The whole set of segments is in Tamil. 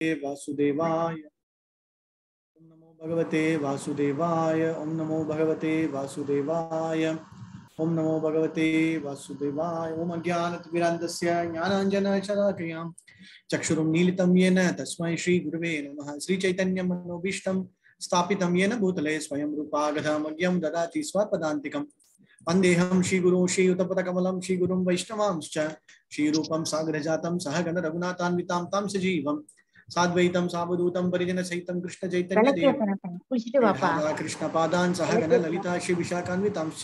वासुदेवाय ओम नमो भगवते वासुदेवाय ओम नमो भगवते वासुदेवाय ओम नमो भगवते वासुदेवाय ओम अज्ञानतिमिरान्धस्य ज्ञानाञ्जनशलाकया चक्षुरुन्मीलितं येन तस्मै श्रीगुरुवे नमः। श्रीचैतन्यमनोभीष्टं स्थापितं येन भूतले स्वयं रूपा गदामह्यं ददाति स्वपदान्तिकं वन्देऽहं श्रीगुरुं श्रीयुतपदकमलं श्रीगुरुं वैष्णवांश्च श्रीरूपं साग्रजातं सहगण रघुनाथान्वितां तं सजीवं साद्वैतं सावधूतं परिजनसहितं कृष्ण चैतन्य देवं राधा कृष्ण पादान् सहगण ललिता श्री विशाखान्वितांश्च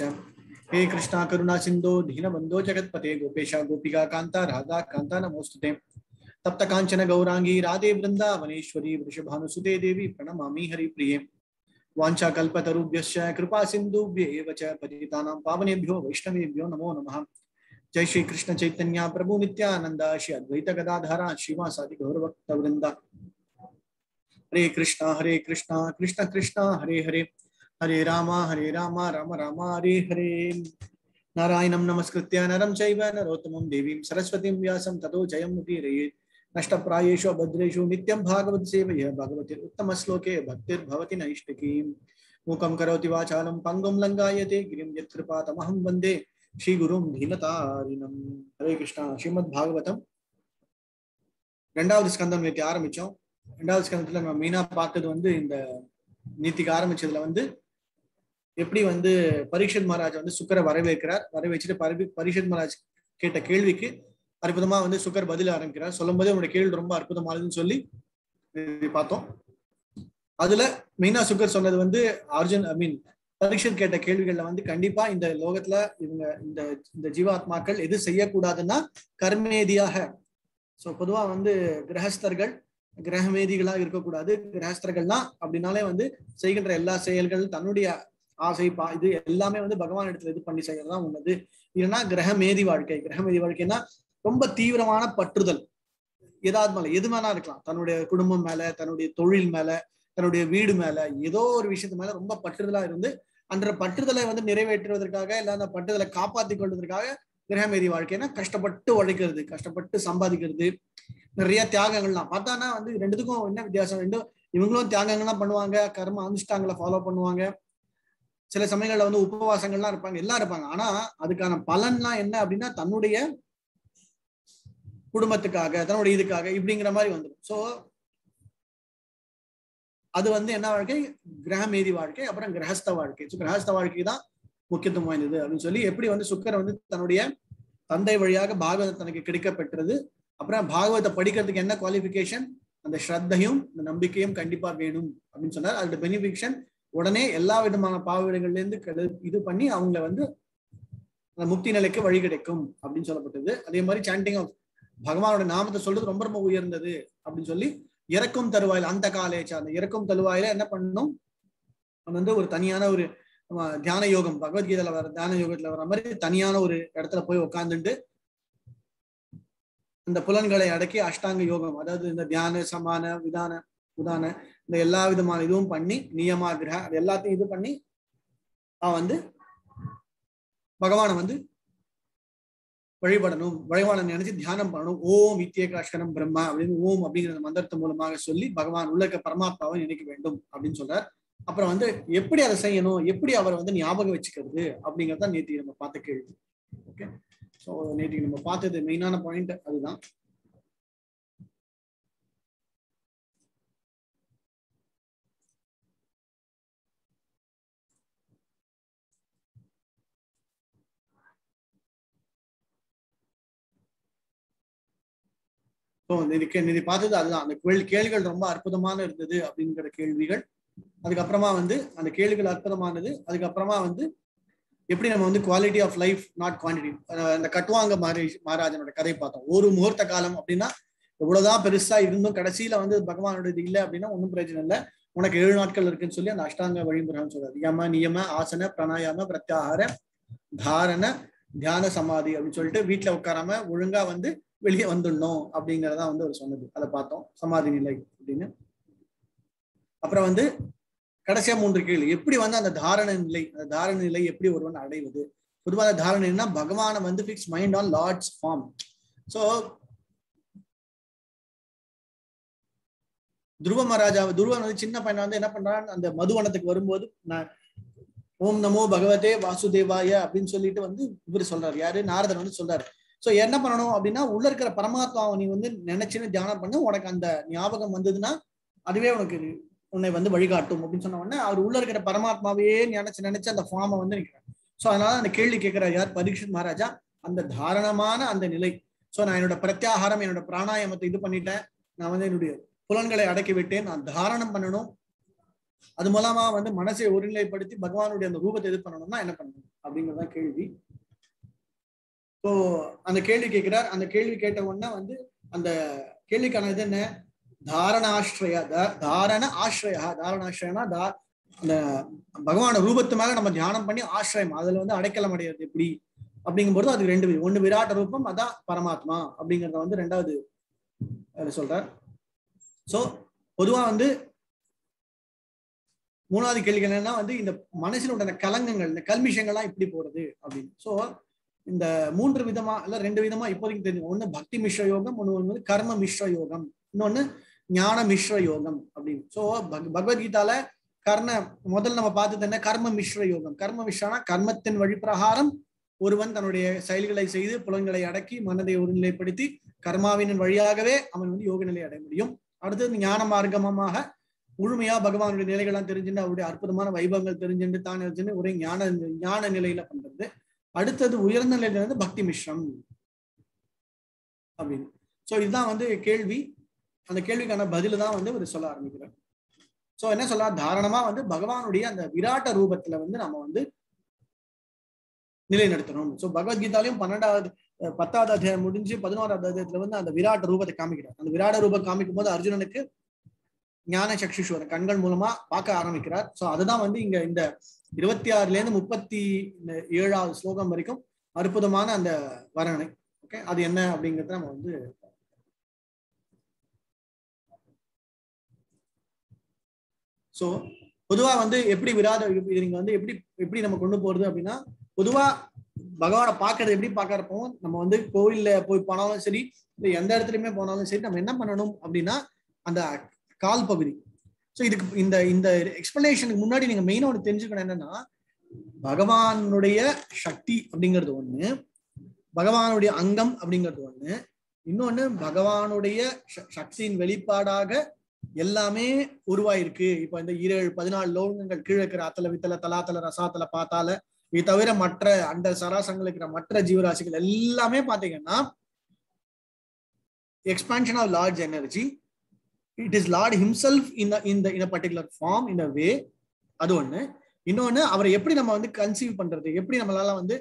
हे कृष्णा करुणा सिंधो दीनबंधो जगत्पते गोपेश गोपिका कांता राधा कांता नमोस्तुते तप्त कांचन गौरांगी राधे वृंदावनेश्वरी वृषभानुसुते देवी प्रणमामि हरिप्रिये वाञ्छा कल्पतरुभ्यश्च कृपा सिन्धुभ्येव च पतितानां पावनेभ्यो वैष्णवेभ्यो नमो नमः। जय श्री कृष्ण चैतन्य प्रभु नित्यानंद श्री अद्वैत गदाधरा श्रीवासादि गौरभक्तवृंद। हरे कृष्णा कृष्ण कृष्ण हरे हरे हरे राम राम राम हरे हरे। नारायणं नमस्कृत्य नरं चैव नरोत्तमं देवीं सरस्वतीं व्यासं ततो जयमुदीरयेत्। नष्टप्रायेषु भद्रेषु नित्यं भागवत सेवया भगवती उत्तमश्लोके भक्तिर्भवति नैष्टिकीम्। मूकं करोति वाचालं पङ्गुं लङ्घयते गिरिं यत्कृपातमहं वन्दे श्रीगुरुं दीनतारिणम्। हरे कृष्णा। श्रीमद् भागवतम ரெண்டாவது ஸ்கந்தம் நேற்று ஆரம்பிச்சோம். ரெண்டாவது ஸ்கந்தத்துல நம்ம மெயினா பார்த்தது இந்த நீத்திக்கு ஆரம்பிச்சதுல எப்படி பரீட்சத் மகாராஜ் சுக்கரை வரவேற்று பரீட்சத் மகாராஜ் கேட்ட கேள்விக்கு அற்புதமா சுக்கர் பதில் ஆரம்பிக்கிறார். சொல்லும் போது அவனுடைய கேள்வி ரொம்ப அற்புதமானதுன்னு சொல்லி பார்த்தோம். அதுல மெயினா சுக்கர் சொன்னது அர்ஜுன் பரீட்சத் கேட்ட கேள்விகள்ல கண்டிப்பா இந்த லோகத்துல இவங்க இந்த ஜீவாத்மாக்கள் எது செய்யக்கூடாதுன்னா கர்மேதியாக. சோ பொதுவா கிரகஸ்தர்கள் கிரகமேதிகளாக இருக்கக்கூடாது. கிரகஸ்தர்கள்னா அப்படின்னாலே செய்கின்ற எல்லா செயல்கள் தன்னுடைய ஆசை இது எல்லாமே பகவான் இடத்துல இது பண்ணி செய்யறதுதான் உன்னது. இல்லைன்னா கிரகமேதி வாழ்க்கை. கிரகமேதி வாழ்க்கைன்னா ரொம்ப தீவிரமான பற்றுதல். ஏதாவது மேல எது வேணா இருக்கலாம். தன்னுடைய குடும்பம் மேல, தன்னுடைய தொழில் மேல, தன்னுடைய வீடு மேல, ஏதோ ஒரு விஷயத்து மேல ரொம்ப பற்றுதலா இருந்து அந்த பற்றுதலை நிறைவேற்றுவதற்காக இல்ல அந்த பற்றுதலை காப்பாற்றிக் கொள்வதற்காக கிரகமேதி வாழ்க்கைன்னா கஷ்டப்பட்டு உழைக்கிறது, கஷ்டப்பட்டு சம்பாதிக்கிறது, நிறைய தியாகங்கள்லாம் பார்த்தானா ரெண்டுத்துக்கும் என்ன வித்தியாசம்? இவங்களும் தியாகங்கள்லாம் பண்ணுவாங்க, கர்ம அனுஷ்டாங்களை ஃபாலோ பண்ணுவாங்க, சில சமயங்கள்ல உபவாசங்கள்லாம் இருப்பாங்க, எல்லாம் இருப்பாங்க. ஆனா அதுக்கான பலன்லாம் என்ன அப்படின்னா தன்னுடைய குடும்பத்துக்காக தன்னுடைய இதுக்காக இப்படிங்கிற மாதிரி வந்துடும். சோ அது என்ன வாழ்க்கை? கிரகமேதி வாழ்க்கை. அப்புறம் கிரகஸ்த வாழ்க்கை. கிரகஸ்த வாழ்க்கை தான் முக்கியத்துவம் வாய்ந்தது அப்படின்னு சொல்லி எப்படி சுக்கர் தன்னுடைய தந்தை வழியாக பாகவதம் தனக்கு கிடைக்கப்பெற்றது. அப்புறம் பாகவத்தை படிக்கிறதுக்கு என்ன குவாலிபிகேஷன்? அந்த ஸ்ரத்தையும் அந்த நம்பிக்கையும் கண்டிப்பா வேணும் அப்படின்னு சொன்னார். அதோட பெனிஃபிஷன் உடனே எல்லா விதமான பாவவிடங்கள்ல இருந்து இது பண்ணி அவங்கள அந்த முக்தி நிலைக்கு வழி கிடைக்கும் அப்படின்னு சொல்லப்பட்டது. அதே மாதிரி சாண்டிங் ஆஃப் பகவானோட நாமத்தை சொல்றது ரொம்ப ரொம்ப உயர்ந்தது அப்படின்னு சொல்லி இறக்கும் தருவாயில அந்த காலேச்சா அந்த இறக்கும் தருவாயில என்ன பண்ணணும்? ஒரு தனியான ஒரு தியான யோகம், பகவத்கீதையில வர தியான யோகத்துல வர மாதிரி தனியான ஒரு இடத்துல போய் உட்காந்துட்டு இந்த புலன்களை அடக்கி அஷ்டாங்க யோகம், அதாவது இந்த தியான சமான விதான உதான இந்த எல்லா விதமான இதுவும் பண்ணி நியமா கிரக அது எல்லாத்தையும் இது பண்ணி பகவானை வழிபடணும், வழிபாட நினைச்சு தியானம் பண்ணணும். ஓம் வித்யேகாஷ்கரம் பிரம்மா அப்படின்னு ஓம் அப்படிங்கிற மந்திரத்தின் மூலமாக சொல்லி பகவான் உள்ள பரமாத்மாவை நினைக்க வேண்டும் அப்படின்னு சொல்றார். அப்புறம் எப்படி அதை செய்யணும், எப்படி அவரை ஞாபகம் வச்சுக்கிறது அப்படிங்கறத நேற்று நம்ம பார்த்த கேள்வி. ஓகே, ஸோ நேற்று நம்ம பார்த்தது மெயினான பாயிண்ட் அதுதான். நிதி பார்த்தது அதுதான். அந்த கேள்விகள் ரொம்ப அற்புதமான இருந்தது அப்படிங்கிற கேள்விகள். அதுக்கப்புறமா அந்த கேள்விகள் அற்புதமானது. அதுக்கப்புறமா எப்படி நம்ம quality of life not quantity. அந்த கட்டுவாங்க மகாராஜனோட கதை பார்த்தோம். ஒரு முகூர்த்த காலம் அப்படின்னா எவ்வளவுதான் பெருசா இருந்தும் கடைசியில பகவானோட இது இல்லை அப்படின்னா ஒன்றும் பிரச்சனை இல்லை. உனக்கு 7 நாட்கள் இருக்குன்னு சொல்லி அந்த அஷ்டாங்க வழிமுறைன்னு சொல்றாரு. யம நியம ஆசன பிராணாயாம பிரத்யாகார தாரண தியான சமாதி அப்படின்னு சொல்லிட்டு வீட்டுல உட்காராம ஒழுங்கா வெளியே வந்துடணும் அப்படிங்கறதா அவர் சொன்னது. அதை பார்த்தோம், சமாதி நிலை அப்படின்னு. அப்புறம் கடைசியா 3 கேள்வி. எப்படி அந்த தாரண நிலை எப்படி ஒருவன் அடைவது? பொதுவாக தாரணை பகவானை fix mind on lord's form. So Dhruvan வந்து சின்ன பையன் வந்து என்ன பண்றான், அந்த மதுவனத்துக்கு வரும்போது நான் ஓம் நமோ பகவதே வாசுதேவாய அப்படின்னு சொல்லிட்டு வந்து இவர் சொல்றாரு, யாரு, நாரதர் வந்து சொல்றாரு. சோ என்ன பண்ணணும் அப்படின்னா, உள்ள இருக்கிற பரமாத்மாவை நீ வந்து நினைச்சுன்னு தியானம் பண்ணு, உனக்கு அந்த ஞாபகம் வந்ததுன்னா அதுவே உனக்கு உன்னை வந்து வழிகாட்டும் அப்படின்னு சொன்ன உடனே அவர் உள்ள இருக்கிற பரமாத்மாவையே நினைச்சு அந்த ஃபார்மை வந்து நிற்கிறார். சோ அதனால அந்த கேள்வி கேட்கிறார் யார், பரீட்சித் மகாராஜா, அந்த தாரணமான அந்த நிலை. சோ நான் என்னோட பிரத்யாகாரம், என்னோட பிராணாயாமத்தை இது பண்ணிட்டேன், நான் வந்து என்னுடைய புலன்களை அடக்கி விட்டேன், நான் தாரணம் பண்ணணும், அது மூலமா வந்து மனசை ஒருநிலைப்படுத்தி பகவானுடைய அந்த ரூபத்தை இது பண்ணணும்னா என்ன பண்ணணும் அப்படிங்கறதான் கேள்வி. ஸோ அந்த கேள்வி கேட்கிறார். அந்த கேள்வி கேட்ட உடனே வந்து அந்த கேள்விக்கான இது என்ன, தாரணாஸ்ரயா. தாரணாஸ்ரயனா அந்த பகவான ரூபத்து மேல நம்ம தியானம் பண்ணி ஆசிரியம், அதுல வந்து அடைக்கலம் அடைகிறது எப்படி அப்படிங்கும்போது அது ரெண்டு, ஒண்ணு விராட்ட ரூபம், அதான் பரமாத்மா அப்படிங்கறத வந்து ரெண்டாவது சொல்றார். சோ பொதுவா வந்து மூணாவது கேள்வி என்னன்னா வந்து இந்த மனசில் உள்ள கலங்கங்கள், இந்த கல்மிஷங்கள்லாம் எப்படி போறது அப்படின்னு. சோ இந்த மூன்று விதமா இல்ல ரெண்டு விதமா இப்போதைக்கு தெரியும். ஒண்ணு பக்தி மிஸ்ர யோகம், ஒண்ணு வந்து கர்ம மிஸ்ர யோகம், இன்னொன்னு ஞான மிஸ்ர யோகம் அப்படின்னு. சோ பகவத்கீதால முதல்ல நம்ம பார்த்தது என்ன, கர்ம மிஸ்ர யோகம். கர்ம மிஸ்ரனா கர்மத்தின் வழிப்பிரகாரம் ஒருவன் தன்னுடைய செயல்களை செய்து புலன்களை அடக்கி மனதை ஒருநிலைப்படுத்தி கர்மாவின் வழியாகவே அவன் வந்து யோக நிலை அடைய முடியும். அடுத்தது ஞான மார்க்கமாக முழுமையா பகவானுடைய நிலைகள்லாம் தெரிஞ்சுட்டு அவருடைய அற்புதமான வைபவங்கள் தெரிஞ்சுட்டு தான் ஒரே ஞான நிலையில பண்றது. அடுத்தது உயர்ந்த நிலையில இருந்து பக்தி மிஸ்ரம் அப்படின்னு. சோ இதுதான் வந்து கேள்வி. அந்த கேள்விக்கான பதில தான் வந்து ஒரு சொல்ல ஆரம்பிக்கிறார். சோ என்ன சொல்ல, தாரணமா வந்து பகவானுடைய அந்த விராட்ட ரூபத்துல வந்து நம்ம வந்து நிலைநிறுத்தணும். சோ பகவத்கீதாலையும் 10வது அத்தியாயம் முடிஞ்சு 11வது அத்தியாயத்துல வந்து அந்த விராட்ட ரூபத்தை காமிக்கிறார். அந்த விராட்ட ரூபம் காமிக்கும் போது அர்ஜுனனுக்கு ஞான சக்ஷுஷ்வர கண்கள் மூலமா பார்க்க ஆரம்பிக்கிறார். சோ அதுதான் வந்து இங்க இந்த 26ல இருந்து 37வது ஸ்லோகம் வரைக்கும் அற்புதமான அந்த வர்ணனை. ஓகே, அது என்ன அப்படிங்கறத நம்ம வந்து சோ பொதுவா வந்து எப்படி நீங்க வந்து எப்படி நம்ம கொண்டு போறது அப்படின்னா, பொதுவா பகவானை பார்க்கறது எப்படி பார்க்கறப்போ, நம்ம வந்து கோவில்ல போய் போனாலும் சரி, எந்த இடத்துலயுமே போனாலும் சரி, நம்ம என்ன பண்ணணும் அப்படின்னா அந்த கால் பகுதி. ஸோ இதுக்கு இந்த எக்ஸ்பிளனேஷனுக்கு முன்னாடி நீங்க மெயினா ஒன்று தெரிஞ்சுக்கணும், என்னன்னா பகவானுடைய சக்தி அப்படிங்கிறது ஒண்ணு, பகவானுடைய அங்கம் அப்படிங்கிறது ஒண்ணு, இன்னொன்னு பகவானுடைய சக்தியின் வெளிப்பாடாக எல்லாமே உருவாயிருக்கு. இப்ப இந்த 14 லோகங்கள் கீழே இருக்கிற அத்தல வித்தல தலாத்தல ரசாத்தல பாத்தால, இது தவிர மற்ற அந்த சராசங்கள் இருக்கிற மற்ற ஜீவராசிகள் எல்லாமே பாத்தீங்கன்னா expansion of large energy. It is Lord himself in a particular form, in a way. அது ஒண்ணு. இன்னொன்னு, அவரை எப்படி நம்ம வந்து கன்சீவ் பண்றது, எப்படி நம்மளால வந்து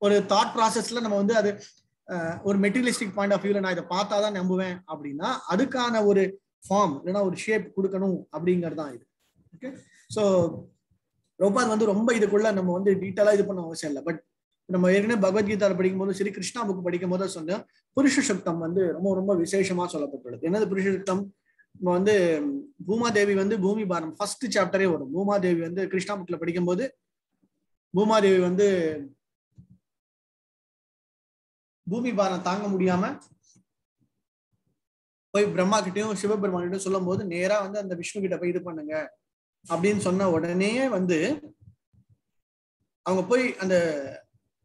ஒரு தாட் ப்ராசஸ்ல நம்ம வந்து அது ஒரு மெட்டீரியலிஸ்டிக் பாயிண்ட் ஆஃப் வியூல நான் இதை பார்த்தாதான் நம்புவேன் அப்படின்னா அதுக்கான ஒரு ஃபார்ம் இல்லைன்னா ஒரு ஷேப் கொடுக்கணும் அப்படிங்கிறது தான் இது. ஓகே, ஸோ ரோபாத் வந்து ரொம்ப இதுக்குள்ள நம்ம வந்து டீட்டெயிலா இது பண்ண அவசியம் இல்லை. பட் நம்ம ஏற்கனவே பகவத்கீதா படிக்கும் போது சரி, கிருஷ்ணா புக் படிக்கும் போது சொன்ன புருஷ சுத்தம் வந்து ரொம்ப ரொம்ப விசேஷமா சொல்லப்பட்டுள்ளது. என்னது புருஷ சுத்தம்? நம்ம வந்து பூமாதேவி வந்து பூமி பாரம் ஃபர்ஸ்ட் சாப்டரே வரும். பூமாதேவி வந்து கிருஷ்ணா புக்ல படிக்கும் போது பூமாதேவி வந்து பூமி பாரம் தாங்க முடியாம போய் பிரம்மா கிட்டையும் சிவபெருமானிட்டையும் சொல்லும் போது நேரா வந்து அந்த விஷ்ணு கிட்ட போய் இது பண்ணுங்க அப்படின்னு சொன்ன உடனே வந்து அவங்க போய் அந்த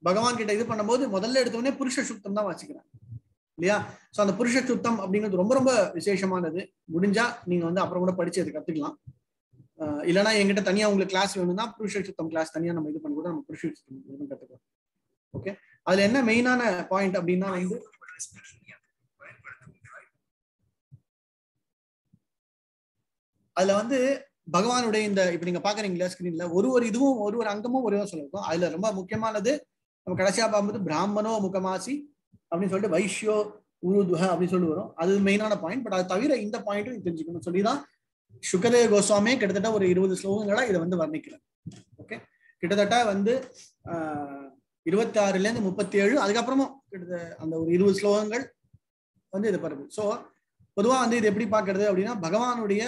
பகவான் கிட்ட இது பண்ணும்போது முதல்ல எடுத்தோடனே புருஷ சுத்தம் தான் வாசிக்கிறாங்க இல்லையா? சோ அந்த புருஷ சுத்தம் அப்படிங்கிறது ரொம்ப ரொம்ப விசேஷமானது. முடிஞ்சா நீங்க வந்து அப்புறம் கூட படிச்சு அதை கத்துக்கலாம். இல்லைன்னா எங்கிட்ட தனியா உங்களுக்கு கிளாஸ் வேணும்னா புருஷ சுத்தம் கிளாஸ் தனியா நம்ம இது பண்ணி கூட நம்ம புருஷ சுத்தம் கத்துக்கலாம். ஓகே, அதுல என்ன மெயினான பாயிண்ட் அப்படின்னா வந்து அதுல வந்து பகவானுடைய இந்த இப்ப நீங்க பாக்குறீங்களா ஸ்கிரீன்ல ஒரு இதுவும் ஒரு அங்கமும் ஒரே சொல்லிருக்கோம். அதுல ரொம்ப முக்கியமானது நம்ம கடைசியா பார்க்கும்போது பிராமணோ முகமாசி அப்படின்னு சொல்லிட்டு வைஷ்யோ உருதுஹ அப்படின்னு சொல்லி வரும். அது மெயினான பாயிண்ட். பட் அது தவிர இந்த பாயிண்ட்டும் தெரிஞ்சுக்கணும் சொல்லிதான் சுகதேவ கோஸ்வாமியே கிட்டத்தட்ட ஒரு 20 ஸ்லோகங்களா இதை வந்து வர்ணிக்கிறேன். ஓகே, கிட்டத்தட்ட வந்து 26ல இருந்து 37 அதுக்கப்புறமும் கிட்டத்தட்ட அந்த ஒரு 20 ஸ்லோகங்கள் வந்து இது பருது. ஸோ பொதுவா வந்து இது எப்படி பாக்குறது அப்படின்னா பகவானுடைய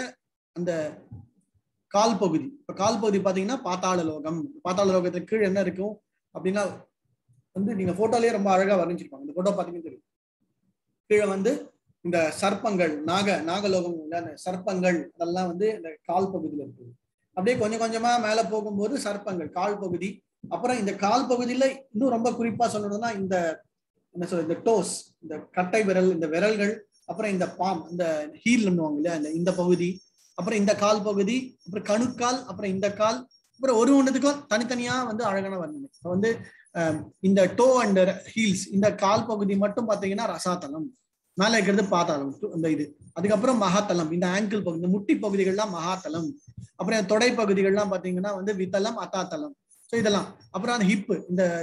அந்த கால் பகுதி. இப்ப கால் பகுதி பாத்தீங்கன்னா பாத்தாள லோகம். பாத்தாள லோகத்துக்கு கீழே என்ன இருக்கும் அப்படின்னா வந்து நீங்க போட்டோலயே ரொம்ப அழகா வர்ணிச்சிருப்பாங்க. இந்த போட்டோ பாத்தீங்கன்னா தெரியும். கீழே வந்து இந்த சர்ப்பங்கள் நாகலோகம் சர்ப்பங்கள் அதெல்லாம் வந்து இந்த கால் பகுதியில இருக்குது. அப்படியே கொஞ்சம் கொஞ்சமா மேல போகும்போது சர்ப்பங்கள் கால் பகுதி. அப்புறம் இந்த கால் பகுதியில இன்னும் ரொம்ப குறிப்பா சொல்லணும்னா இந்த என்ன சொல்ற இந்த டோஸ், இந்த கட்டை விரல், இந்த விரல்கள், அப்புறம் இந்த பாம், இந்த ஹீல்னுவாங்க இல்லையா, இந்த பகுதி, அப்புறம் இந்த கால் பகுதி, அப்புறம் கணுக்கால், அப்புறம் இந்த கால், அப்புறம் ஒரு ஒன்றுத்துக்கும் தனித்தனியா வந்து அழகான வர்ணனை. வந்து இந்த டோ அண்ட் ஹீல்ஸ், இந்த கால் பகுதி மட்டும் பாத்தீங்கன்னா ரசாத்தலம், மேல இருக்கிறது பாதாளம் இந்த இது. அதுக்கப்புறம் மகாத்தலம், இந்த ஆங்கிள் பகுதி, இந்த முட்டி பகுதிகள்லாம் மகாத்தலம். அப்புறம் தொடை பகுதிகள்லாம் பாத்தீங்கன்னா வந்து வித்தலம், அத்தாத்தலம். ஸோ இதெல்லாம். அப்புறம் அந்த ஹிப்,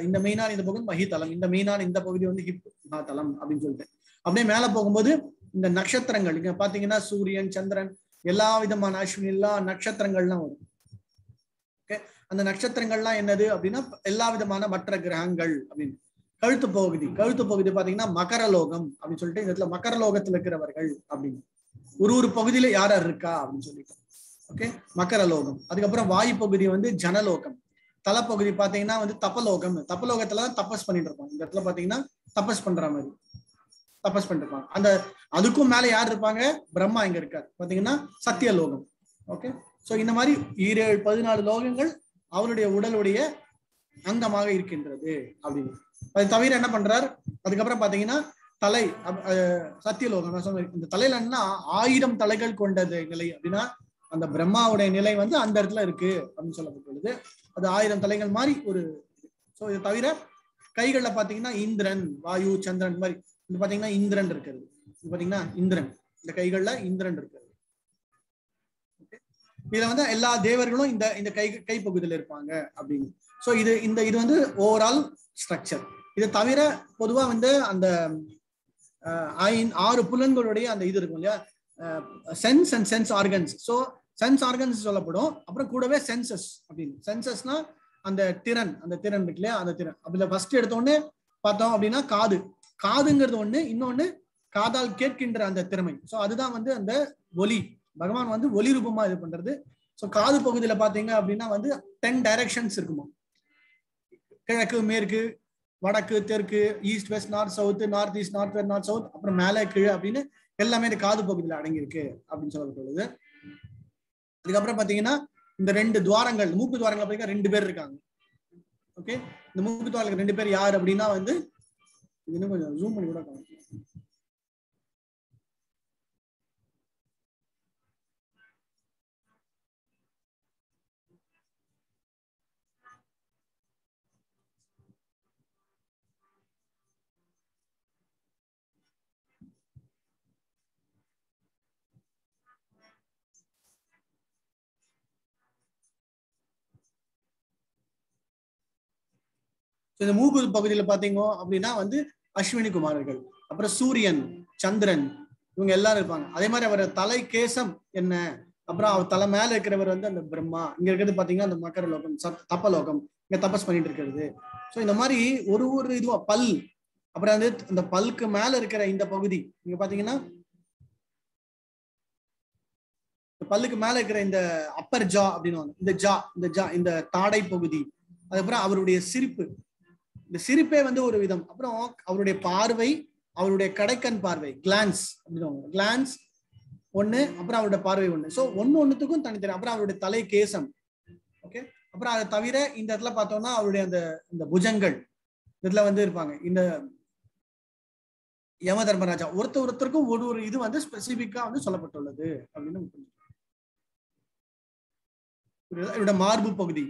இந்த மெயினான இந்த பகுதி மகித்தலம், இந்த மெயினான இந்த பகுதி வந்து ஹிப் மகாத்தலம் அப்படின்னு சொல்லிட்டு அப்படியே மேல போகும்போது இந்த நட்சத்திரங்கள் இங்க பாத்தீங்கன்னா சூரியன், சந்திரன், எல்லா விதமான அஸ்வினி, எல்லா நட்சத்திரங்கள்லாம் வரும். ஓகே, அந்த நட்சத்திரங்கள்லாம் என்னது அப்படின்னா எல்லா விதமான மற்ற கிரகங்கள் அப்படின்னு. கழுத்து பகுதி பாத்தீங்கன்னா மகரலோகம் அப்படின்னு சொல்லிட்டு இந்த இடத்துல மகரலோகத்துல இருக்கிறவர்கள் அப்படின்னு ஒரு பகுதியில யார் இருக்கா அப்படின்னு சொல்லிட்டு. ஓகே, மகரலோகம். அதுக்கப்புறம் வாயு பகுதி வந்து ஜனலோகம். தலைப்பகுதி பாத்தீங்கன்னா வந்து தப்பலோகத்துலதான் தபஸ் பண்ணிட்டு இருப்பாங்க. இந்த இடத்துல பாத்தீங்கன்னா தபஸ் பண்ற மாதிரி தபஸ் பண்ணிட்டு இருப்பாங்க. அந்த அதுக்கும் மேல யார் இருப்பாங்க? பிரம்மா இங்க இருக்காரு பாத்தீங்கன்னா சத்தியலோகம். ஓகே, சோ இந்த மாதிரி 14 லோகங்கள் அவருடைய உடலுடைய அங்கமாக இருக்கின்றது அப்படின்னு. அது தவிர என்ன பண்றார்? அதுக்கப்புறம் பாத்தீங்கன்னா தலை, சத்தியலோகம் நான் சொன்ன இந்த தலையில என்ன 1000 தலைகள் கொண்டது நிலை அப்படின்னா அந்த பிரம்மாவுடைய நிலை வந்து அந்த இடத்துல இருக்கு அப்படின்னு சொல்லப்பட்டுள்ளது. அது 1000 தலைகள் மாதிரி ஒரு. சோ இது தவிர கைகள்ல பாத்தீங்கன்னா இந்திரன், வாயு, சந்திரன் மாதிரி. இது பாத்தீங்கன்னா இந்திரன் இருக்கிறது. இது பாத்தீங்கன்னா இந்திரன், இந்த கைகள்ல இந்திரன் இருக்கிறது. இதுல வந்து எல்லா தேவர்களும் இந்த கை பகுதியில இருப்பாங்க அப்படின்னு. சோ இது வந்து ஓவரால் ஸ்ட்ரக்சர். இது தவிர பொதுவா வந்து அந்த 6 புலன்களுடைய அந்த இது இருக்கும் இல்லையா, sense and sense organs. So sense organs சொல்லப்படும். அப்புறம் கூடவே சென்சஸ் அப்படின்னு. சென்சஸ்னா அந்த திறன் இருக்கு இல்லையா, அந்த திறன். அதுல ஃபர்ஸ்ட் எடுத்தோடனே பார்த்தோம் அப்படின்னா காதுங்கிறது ஒண்ணு, இன்னொன்னு காதால் கேட்கின்ற அந்த திறமை. ஸோ அதுதான் வந்து அந்த ஒலி. பகவான் வந்து ஒலி ரூபமா இது பண்றது. ஸோ காது பகுதியில பாத்தீங்க அப்படின்னா வந்து 10 டைரக்ஷன்ஸ் இருக்குமா, கிழக்கு, மேற்கு, வடக்கு, தெற்கு, east, west, north, south, north east, north west, north south, அப்புறம் மேலே கீழே அப்படின்னு எல்லாமே இந்த காது பகுதியில் அடங்கியிருக்கு அப்படின்னு சொல்லப்படுது. அதுக்கப்புறம் பாத்தீங்கன்னா இந்த 2 துவாரங்கள், மூக்கு துவாரங்கள் பாத்தீங்கன்னா 2 பேர் இருக்காங்க. ஓகே, இந்த மூக்கு துவாரங்கள் 2 பேர் யார் அப்படின்னா வந்து இன்னும் கொஞ்சம் ஜூம் பண்ணி கூட காமிக்கலாம். இந்த மூக்கு பகுதியில பாத்தீங்க அப்படின்னா வந்து அஸ்வினி குமாரர்கள், அப்புறம் சூரியன், சந்திரன், இவங்க எல்லாரும் இருப்பாங்க. அதே மாதிரி அவர் தலை கேசம் என்ன, அப்புறம் அவர் தலை மேல இருக்கிறவர் வந்து அந்த பிரம்மா. இங்க இருக்கிறது பாத்தீங்கன்னா அந்த மகரலோகம், தப்பலோகம், இங்க தபஸ் பண்ணிட்டு இருக்கிறது. ஸோ இந்த மாதிரி ஒரு இதுவா பல், அப்புறம் வந்து இந்த பல்லுக்கு மேல இருக்கிற இந்த பகுதி இங்க பாத்தீங்கன்னா பல்லுக்கு மேல இருக்கிற இந்த அப்பர் ஜா அப்படின்னு இந்த தாடை பகுதி. அதுக்கப்புறம் அவருடைய சிரிப்பு, இந்த சிரிப்பே வந்து ஒரு விதம். அப்புறம் அவருடைய பார்வை, அவருடைய கடைக்கண் பார்வை, கிளான்ஸ் அப்படின்னு கிளான்ஸ் ஒண்ணு, அப்புறம் அவருடைய பார்வை ஒண்ணு. ஸோ ஒண்ணுத்துக்கும் தனித்தனி. அப்புறம் அவருடைய தலை கேசம். ஓகே, அப்புறம் அதை தவிர இந்த இடத்துல பார்த்தோம்னா அவருடைய அந்த புஜங்கள் இதுல வந்து இருப்பாங்க. இந்த யம தர்மராஜா ஒருத்தருக்கும் ஒரு இது வந்து ஸ்பெசிபிக்கா வந்து சொல்லப்பட்டுள்ளது அப்படின்னு. இவருடைய மார்பு பகுதி,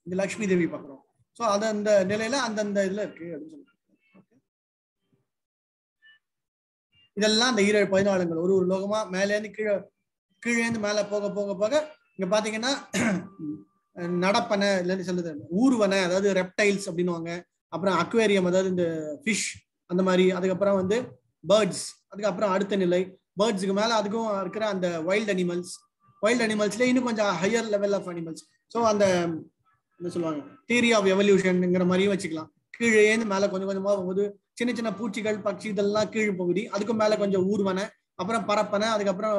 இந்த லட்சுமி தேவி பார்க்கிறோம். ஸோ அது அந்த நிலையில அந்தந்த இதுல இருக்கு அப்படின்னு சொல்லிட்டு. இதெல்லாம் அந்த 14 ஒரு லோகமா மேலேருந்து கீழேந்து மேல போக போக போக இங்க பாத்தீங்கன்னா நடப்பனை இல்லைன்னு சொல்லுது, ஊர்வனை, அதாவது ரெப்டைல்ஸ் அப்படின்னுவாங்க. அப்புறம் அக்வேரியம், அதாவது இந்த ஃபிஷ் அந்த மாதிரி. அதுக்கப்புறம் வந்து பேர்ட்ஸ். அதுக்கப்புறம் அடுத்த நிலை பேர்ட்ஸுக்கு மேல அதுக்கும் இருக்கிற அந்த வைல்ட் அனிமல்ஸ்ல இன்னும் கொஞ்சம் higher level of animals. So அந்த என்ன சொல்லுவாங்க, தியரி ஆஃப் எவல்யூஷன்ங்கிற மாதிரியும் வச்சுக்கலாம். கீழே மேல கொஞ்சம் கொஞ்சமா போகும்போது சின்ன சின்ன பூச்சிகள், பட்சி, இதெல்லாம் கீழ் பகுதி. அதுக்கும் மேல கொஞ்சம் ஊர்வனை, அப்புறம் பரப்பனை, அதுக்கப்புறம்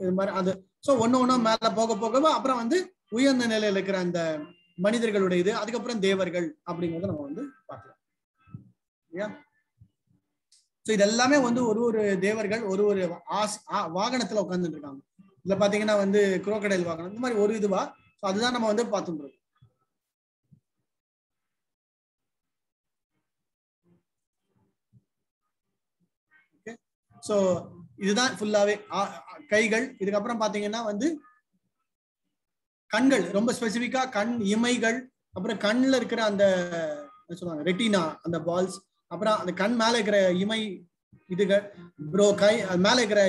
இது மாதிரி அது. ஸோ ஒண்ணு மேல போக போக அப்புறம் வந்து உயர்ந்த நிலையில இருக்கிற அந்த மனிதர்களுடைய இது, அதுக்கப்புறம் தேவர்கள் அப்படிங்கறத நம்ம வந்து பார்க்கலாம். ஸோ இது எல்லாமே வந்து ஒரு ஒரு தேவர்கள் ஒரு ஒரு வாகனத்துல உட்கார்ந்துட்டு இருக்காங்க. இதுல பாத்தீங்கன்னா வந்து குரோக்கடைல் வாகனம் இந்த மாதிரி ஒரு இதுவா. ஸோ அதுதான் நம்ம வந்து பார்த்துட்டு. ஸோ இதுதான் ஃபுல்லாவே கைகள். இதுக்கப்புறம் பாத்தீங்கன்னா வந்து கண்கள், ரொம்ப ஸ்பெசிபிக்கா கண் இமைகள், அப்புறம் கண்ணுல இருக்கிற அந்த சொல்லுவாங்க ரெட்டினா அந்த பால்ஸ், அப்புறம் அந்த கண் மேல இருக்கிற இமை இதுகள், ப்ரோ கை மேல இருக்கிற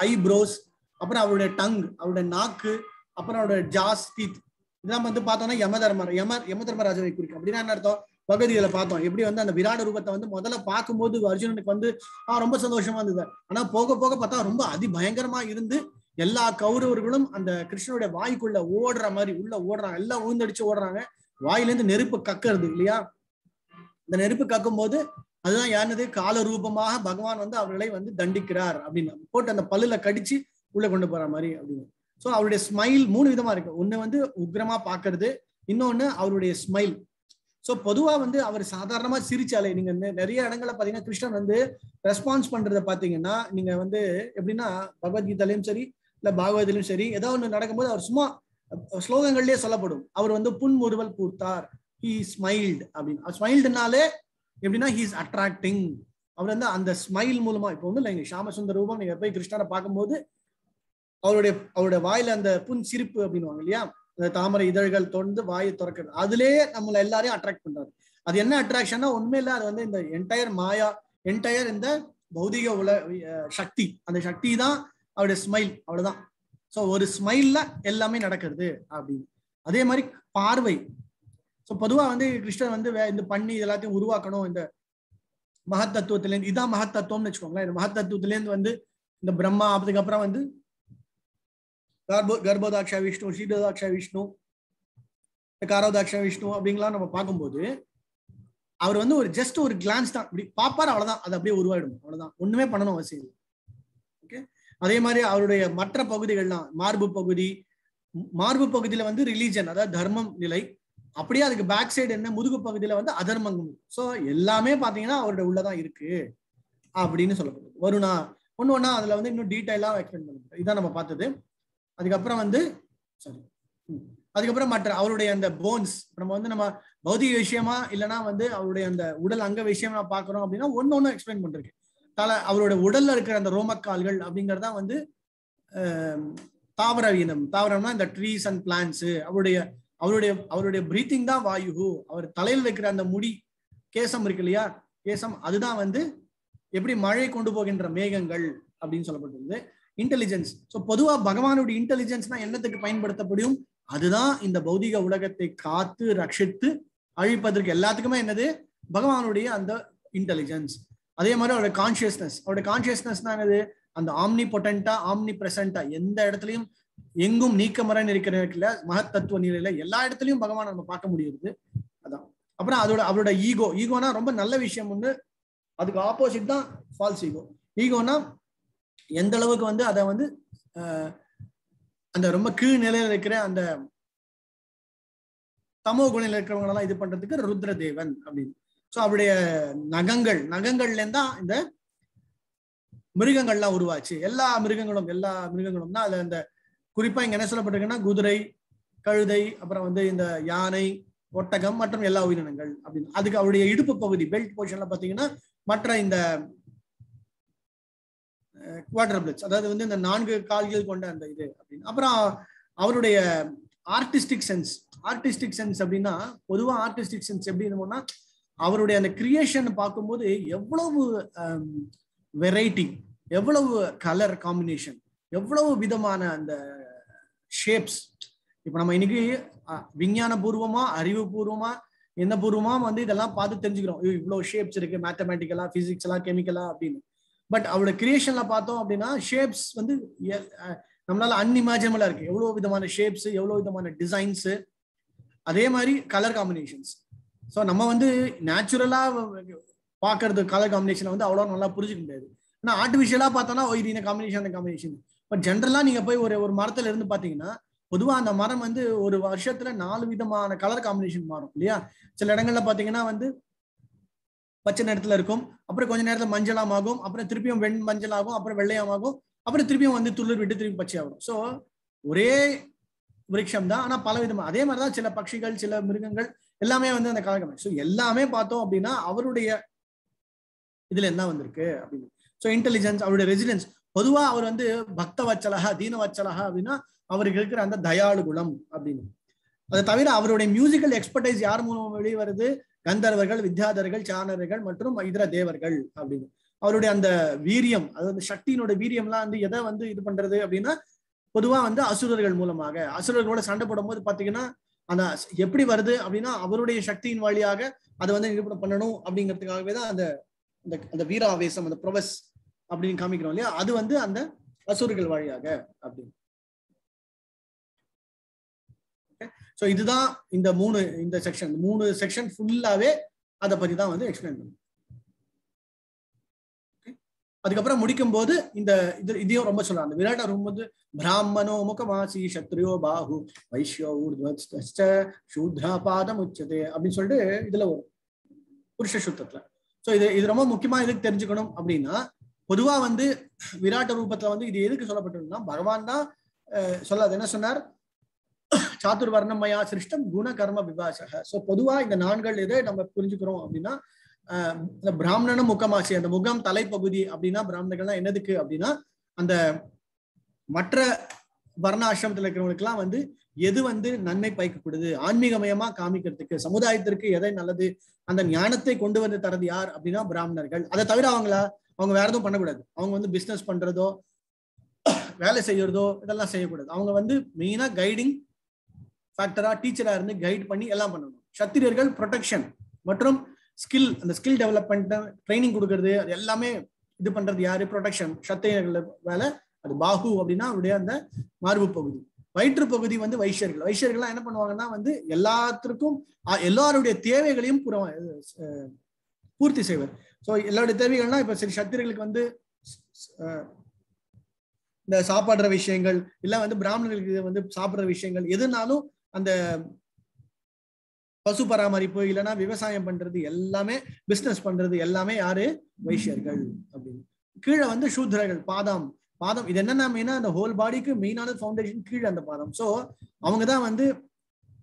ஐப்ரோஸ், அப்புறம் அவருடைய டங், அவருடைய நாக்கு, அப்புறம் அவருடைய ஜாஸ் டீத். இதெல்லாம் வந்து பார்த்தோம்னா யமதர்மராஜாவை குறிக்கும். அப்படின்னா என்ன அர்த்தம்? பகவதிகளை பார்த்தோம் எப்படி வந்து அந்த விராட ரூபத்தை வந்து முதல்ல பார்க்கும்போது அர்ஜுனனுக்கு வந்து ரொம்ப சந்தோஷமா இருந்தது. ஆனா போக போக பார்த்தா ரொம்ப அதிபயங்கரமா இருந்து எல்லா கௌரவர்களும் அந்த கிருஷ்ணனுடைய வாய்க்குள்ள ஓடுற மாதிரி உள்ள ஓடுறாங்க, எல்லாம் ஊந்தடிச்சு ஓடுறாங்க. வாயிலிருந்து நெருப்பு கக்கிறது இல்லையா? இந்த நெருப்பு கக்கும் போது அதுதான் யாருனது கால ரூபமாக பகவான் வந்து அவர்களை வந்து தண்டிக்கிறார் அப்படின்னு போட்டு அந்த பல்லுல கடிச்சு உள்ள கொண்டு போற மாதிரி அப்படின்னு. ஸோ அவருடைய ஸ்மைல் 3 விதமா இருக்கு. ஒண்ணு வந்து உக்ரமா பாக்குறது, இன்னொன்னு அவருடைய ஸ்மைல். ஸோ பொதுவா வந்து அவர் சாதாரணமா சிரிச்சாலே நீங்க நிறைய இடங்கள்ல பாத்தீங்கன்னா கிருஷ்ணன் வந்து ரெஸ்பான்ஸ் பண்றதை பாத்தீங்கன்னா நீங்க வந்து எப்படின்னா பகவத்கீதையிலும் சரி இல்ல பாகவதிலும் சரி ஏதாவது ஒண்ணு நடக்கும்போது அவர் சும்மா ஸ்லோகங்கள்லயே சொல்லப்படும். அவர் வந்து புன்முறுவல் பூத்தார், ஹி ஸ்மைல்டு அப்படின்னு. ஸ்மைல்டுனாலே எப்படின்னா ஹீஸ் அட்ராக்டிங். அவர் வந்து அந்த ஸ்மைல் மூலமா இப்போ வந்து இல்லைங்க ஷாமசுந்தர ரூபம் நீங்க போய் கிருஷ்ணரை பார்க்கும்போது அவருடைய வாயில அந்த புன் சிரிப்பு அப்படின்னுவாங்க இல்லையா, அந்த தாமரை இதழ்கள் தொடர்ந்து வாயை திறக்கிறது, அதுலயே நம்மள எல்லாரையும் அட்ராக்ட் பண்றாரு. அது என்ன அட்ராக்ஷன்னா உண்மை இல்லை, அது வந்து இந்த என்டையர் இந்த பௌதிக சக்தி, அந்த சக்தி தான் அவருடைய ஸ்மைல், அவ்வளவுதான். ஸோ ஒரு ஸ்மைல்ல எல்லாமே நடக்கிறது அப்படின்னு. அதே மாதிரி பார்வை. ஸோ பொதுவா வந்து கிருஷ்ணன் வந்து இந்த பண்ணி எல்லாத்தையும் உருவாக்கணும் இந்த மகத் தத்துவத்திலேருந்து. இதான் மகத் தத்துவம்னு வச்சுக்கோங்களேன். இந்த மகத் தத்துவத்திலேருந்து வந்து இந்த பிரம்மா, அதுக்கப்புறம் வந்து கர்ப்போதாட்ச விஷ்ணு, சீதோதாட்ச விஷ்ணு, காரோதாட்ச விஷ்ணு அப்படிங்கலாம் நம்ம பார்க்கும்போது அவர் வந்து ஒரு ஜஸ்ட் ஒரு கிளான்ஸ் தான் இப்படி பாப்பாரு, அவ்வளவுதான். அது அப்படியே உருவாயிடும், அவ்வளவுதான். ஒண்ணுமே பண்ணணும் அவசியம் இல்லை. ஓகே. அதே மாதிரி அவருடைய மற்ற பகுதிகள்லாம் மார்பு பகுதியில வந்து ரிலீஜன், அதாவது தர்மம் நிலை. அப்படியே அதுக்கு பேக் சைடு என்ன முதுகு பகுதியில வந்து அதர்மங்கம். ஸோ எல்லாமே பாத்தீங்கன்னா அவருடைய உள்ளதான் இருக்கு அப்படின்னு சொல்லப்படுது. வருணா ஒண்ணு அதுல வந்து இன்னும் டீட்டெயிலா எக்ஸ்பிளைன் பண்ணுறது. இதான் நம்ம பார்த்தது. அதுக்கப்புறம் வந்து அதுக்கப்புறம் மற்ற அவருடைய அந்த போன்ஸ் நம்ம வந்து நம்ம பௌதிக விஷயமா இல்லைன்னா வந்து அவருடைய அந்த உடல் அங்க விஷயமா பாக்குறோம் அப்படின்னா ஒன்னு எக்ஸ்பிளைன் பண்றேன். அவருடைய உடல்ல இருக்கிற அந்த ரோமக்கால்கள் அப்படிங்கறதா வந்து தாவர இனம். தாவரம்னா இந்த ட்ரீஸ் அண்ட் பிளான்ஸ். அவருடைய பிரீத்திங் தான் வாயு. அவர் தலையில் வைக்கிற அந்த முடி கேசம் இருக்கு இல்லையா, கேசம், அதுதான் வந்து எப்படி மழை கொண்டு போகின்ற மேகங்கள் அப்படின்னு சொல்லப்பட்டிருந்தது. இன்டெலிஜென்ஸ். ஸோ பொதுவா பகவானுடைய இன்டெலிஜென்ஸ்னா என்னத்துக்கு பயன்படுத்தப்படும்? அதுதான் இந்த பௌதிக உலகத்தை காத்து ரட்சித்து அழிப்பதற்கு எல்லாத்துக்குமே என்னது? பகவானுடைய அந்த இன்டெலிஜென்ஸ். அதே மாதிரி அவருடைய கான்சியஸ்னஸ்னா என்னது? அந்த ஆம்னி பொட்டன்டா, ஆம்னி பிரசன்டா, எந்த இடத்துலையும் எங்கும் நீக்கமரன் இருக்கிற மகத் தத்துவ நிலையில எல்லா இடத்துலயும் பகவான் நம்ம பார்க்க முடியுது. அதான். அப்புறம் அவரோட ஈகோனா ரொம்ப நல்ல விஷயம் ஒண்ணு, அதுக்கு ஆப்போசிட் தான் ஃபால்ஸ் ஈகோ. ஈகோனா எந்த அளவுக்கு வந்து அதை வந்து அந்த ரொம்ப கீழ் நிலையில இருக்கிற அந்த தமோ குணையில இருக்கிறவங்களெல்லாம் இது பண்றதுக்கு ருத்ரதேவன் அப்படின்னு. ஸோ அவருடைய நகங்கள்ல இருந்தா இந்த மிருகங்கள்லாம் உருவாச்சு. எல்லா மிருகங்களும்னா அதுல இந்த குறிப்பா இங்க என்ன சொல்லப்பட்டிருக்குன்னா குதிரை, கழுதை, அப்புறம் வந்து இந்த யானை, ஒட்டகம் மற்றும் எல்லா உயிரினங்கள் அப்படின்னு. அதுக்கு அவருடைய இடுப்பு பகுதி பெல்ட் பொசிஷன்ல பாத்தீங்கன்னா மற்ற இந்த குவாட்ரபிள்ஸ், அதாவது வந்து இந்த 4 கால்கள் கொண்ட அந்த இது அப்படின்னு. அப்புறம் அவருடைய ஆர்டிஸ்டிக் சென்ஸ் அப்படின்னா பொதுவா ஆர்டிஸ்டிக் சென்ஸ் எப்படி இருந்தோம்னா அவருடைய அந்த கிரியேஷன் பார்க்கும்போது எவ்வளவு வெரைட்டி, எவ்வளவு கலர் காம்பினேஷன், எவ்வளவு விதமான அந்த ஷேப்ஸ். இப்ப நம்ம இன்னைக்கு விஞ்ஞான பூர்வமா, அறிவு பூர்வமா, என்ன பூர்வமா வந்து இதெல்லாம் பார்த்து தெரிஞ்சுக்கிறோம். இவ்வளவு ஷேப்ஸ் இருக்கு, மேத்தமேட்டிக்கலா, பிசிக்ஸலா, கெமிக்கலா அப்படின்னு. பட் அவரோட கிரியேஷன்ல பார்த்தோம் அப்படின்னா ஷேப்ஸ் வந்து நம்மளால அன்இமேஜினபிளா இருக்கு. எவ்வளவு விதமான ஷேப்ஸ், எவ்வளவு விதமான டிசைன்ஸ், அதே மாதிரி கலர் காம்பினேஷன்ஸ். ஸோ நம்ம வந்து நேச்சுரலா பாக்குறது கலர் காம்பினேஷன் வந்து அவ்வளோ நல்லா புரிஞ்சுக்க முடியாது. ஆனா ஆர்டிபிஷியலா பார்த்தோம்னா இது இந்த காம்பினேஷன், அந்த காம்பினேஷன். பட் ஜென்ரலா நீங்க போய் ஒரு மரத்துல இருந்து பாத்தீங்கன்னா பொதுவா அந்த மரம் வந்து ஒரு வருஷத்துல 4 விதமான கலர் காம்பினேஷன் மாறும் இல்லையா? சில இடங்கள்ல பாத்தீங்கன்னா வந்து பச்சை நேரத்துல இருக்கும், அப்புறம் கொஞ்ச நேரத்துல மஞ்சளாமாகும், அப்புறம் திருப்பியும் மஞ்சளாகும், அப்புறம் வெள்ளையாமாகும், அப்புறம் திருப்பியும் வந்து துளிர் விட்டு திருப்பி பச்சையாகும். ஸோ ஒரே விருட்சம் தான், ஆனா பல விதமா. அதே மாதிரிதான் சில பட்சிகள், சில மிருகங்கள் எல்லாமே வந்து அந்த காலகட்டம். ஸோ எல்லாமே பார்த்தோம் அப்படின்னா அவருடைய இதுல என்ன வந்திருக்கு அப்படின்னு. ஸோ இன்டெலிஜென்ஸ், அவருடைய ரெசிடென்ஸ். பொதுவா அவர் வந்து பக்த வச்சலகா, தீன வச்சலகா அப்படின்னா அவருக்கு இருக்கிற அந்த தயாளு குணம் அப்படின்னு. அதை தவிர அவருடைய மியூசிக்கல் எக்ஸ்பர்டைஸ் யார் மூலம் வெளியே வருது? கந்தர்வர்கள், வித்யாதர்கள், சாணர்கள் மற்றும் இதர தேவர்கள் அப்படின்னு. அவருடைய அந்த வீரியம், அதாவது சக்தியினுடைய வீரியம்லாம் வந்து எதை வந்து இது பண்றது அப்படின்னா பொதுவா வந்து அசுரர்கள் மூலமாக, அசுரர்களோட சண்டை போடும் போது பாத்தீங்கன்னா அந்த எப்படி வருது அப்படின்னா அவருடைய சக்தியின் வழியாக அதை வந்து நிரூபணம் பண்ணணும் அப்படிங்கிறதுக்காகவே தான் அந்த அந்த வீராவேசம், அந்த ப்ரொவஸ் அப்படின்னு காமிக்கிறோம் இல்லையா, அது வந்து அந்த அசுரர்கள் வழியாக அப்படின்னு. ஸோ இதுதான் இந்த மூணு செக்ஷன் ஃபுல்லாவே அதை பத்தி தான் வந்து எக்ஸ்பிளைன் பண்ணும். அதுக்கப்புறம் முடிக்கும் போது இதையும் ரொம்ப சொல்றாங்க. விராட்ட ரூபம் வந்து பிராமணோ முகமாசி சத்ரியோ பாஹு வைஷ்யோ ஊர்த்வஸ்த சூத்ரா பாதம் உச்சதே அப்படின்னு சொல்லிட்டு இதுல வரும் புருஷ சுத்தத்துல. ஸோ இது ரொம்ப முக்கியமா எதுக்கு தெரிஞ்சுக்கணும் அப்படின்னா, பொதுவா வந்து விராட்ட ரூபத்துல வந்து இது எதுக்கு சொல்லப்பட்டிருக்குன்னா பகவான் தான் சொல்லாது. என்ன சொன்னார்? சாத்துர் வர்ணமயா சிருஷ்டம் குண கர்ம விபாசக. ஸோ பொதுவா இந்த நான்கள் எதை நம்ம புரிஞ்சுக்கிறோம் அப்படின்னா, பிராமணனும் முகமாசி, அந்த முகம் தலைப்பகுதி அப்படின்னா பிராமணர்கள்லாம் என்னதுக்கு அப்படின்னா அந்த மற்ற வர்ணாசிரமத்தில் இருக்கிறவங்களுக்கு எல்லாம் வந்து எது வந்து நன்மை பயக்கப்படுது, ஆன்மீகமயமா காமிக்கிறதுக்கு, சமுதாயத்திற்கு எதை நல்லது, அந்த ஞானத்தை கொண்டு வந்து தரது யார் அப்படின்னா பிராமணர்கள். அதை தவிர அவங்க வேற எதுவும் பண்ணக்கூடாது. அவங்க வந்து பிசினஸ் பண்றதோ வேலை செய்யறதோ இதெல்லாம் செய்யக்கூடாது. அவங்க வந்து மெயினா கைடிங் ஃபேக்டரா, டீச்சரா இருந்து கைட் பண்ணி எல்லாம் பண்ணணும். சத்திரியர்கள் ப்ரொடெக்ஷன் மற்றும் ஸ்கில், அந்த ஸ்கில் டெவலப்மெண்ட் ட்ரைனிங் கொடுக்கறது, அது எல்லாமே இது பண்றது யாரு? ப்ரொடெக்ஷன். சத்திரியர்கள் வேலை அது. பாஹு அப்படின்னா அவருடைய அந்த மார்பு பகுதி. வயிற்று பகுதி வந்து வைஷ்யர்கள். வைஷ்யர்கள்லாம் என்ன பண்ணுவாங்கன்னா வந்து எல்லாத்திற்கும் எல்லாருடைய தேவைகளையும் பூர்த்தி செய்வர். ஸோ எல்லாருடைய தேவைகள்னா இப்ப சரி சத்திரியர்களுக்கு வந்து இந்த சாப்பாடுற விஷயங்கள், இல்ல வந்து பிராமணர்களுக்கு வந்து சாப்பிடுற விஷயங்கள், எதுனாலும் அந்த பசு பராமரிப்பு இல்லைன்னா விவசாயம் பண்றது எல்லாமே, பிசினஸ் பண்றது எல்லாமே யாரு? வைஷ்யர்கள் அப்படின்னு. கீழே வந்து சூத்ரர்கள். பாதம் இது என்னன்னா மெயினா அந்த ஹோல் பாடிக்கு மெயினான ஃபவுண்டேஷன் கீழே அந்த பாதம். ஸோ அவங்கதான் வந்து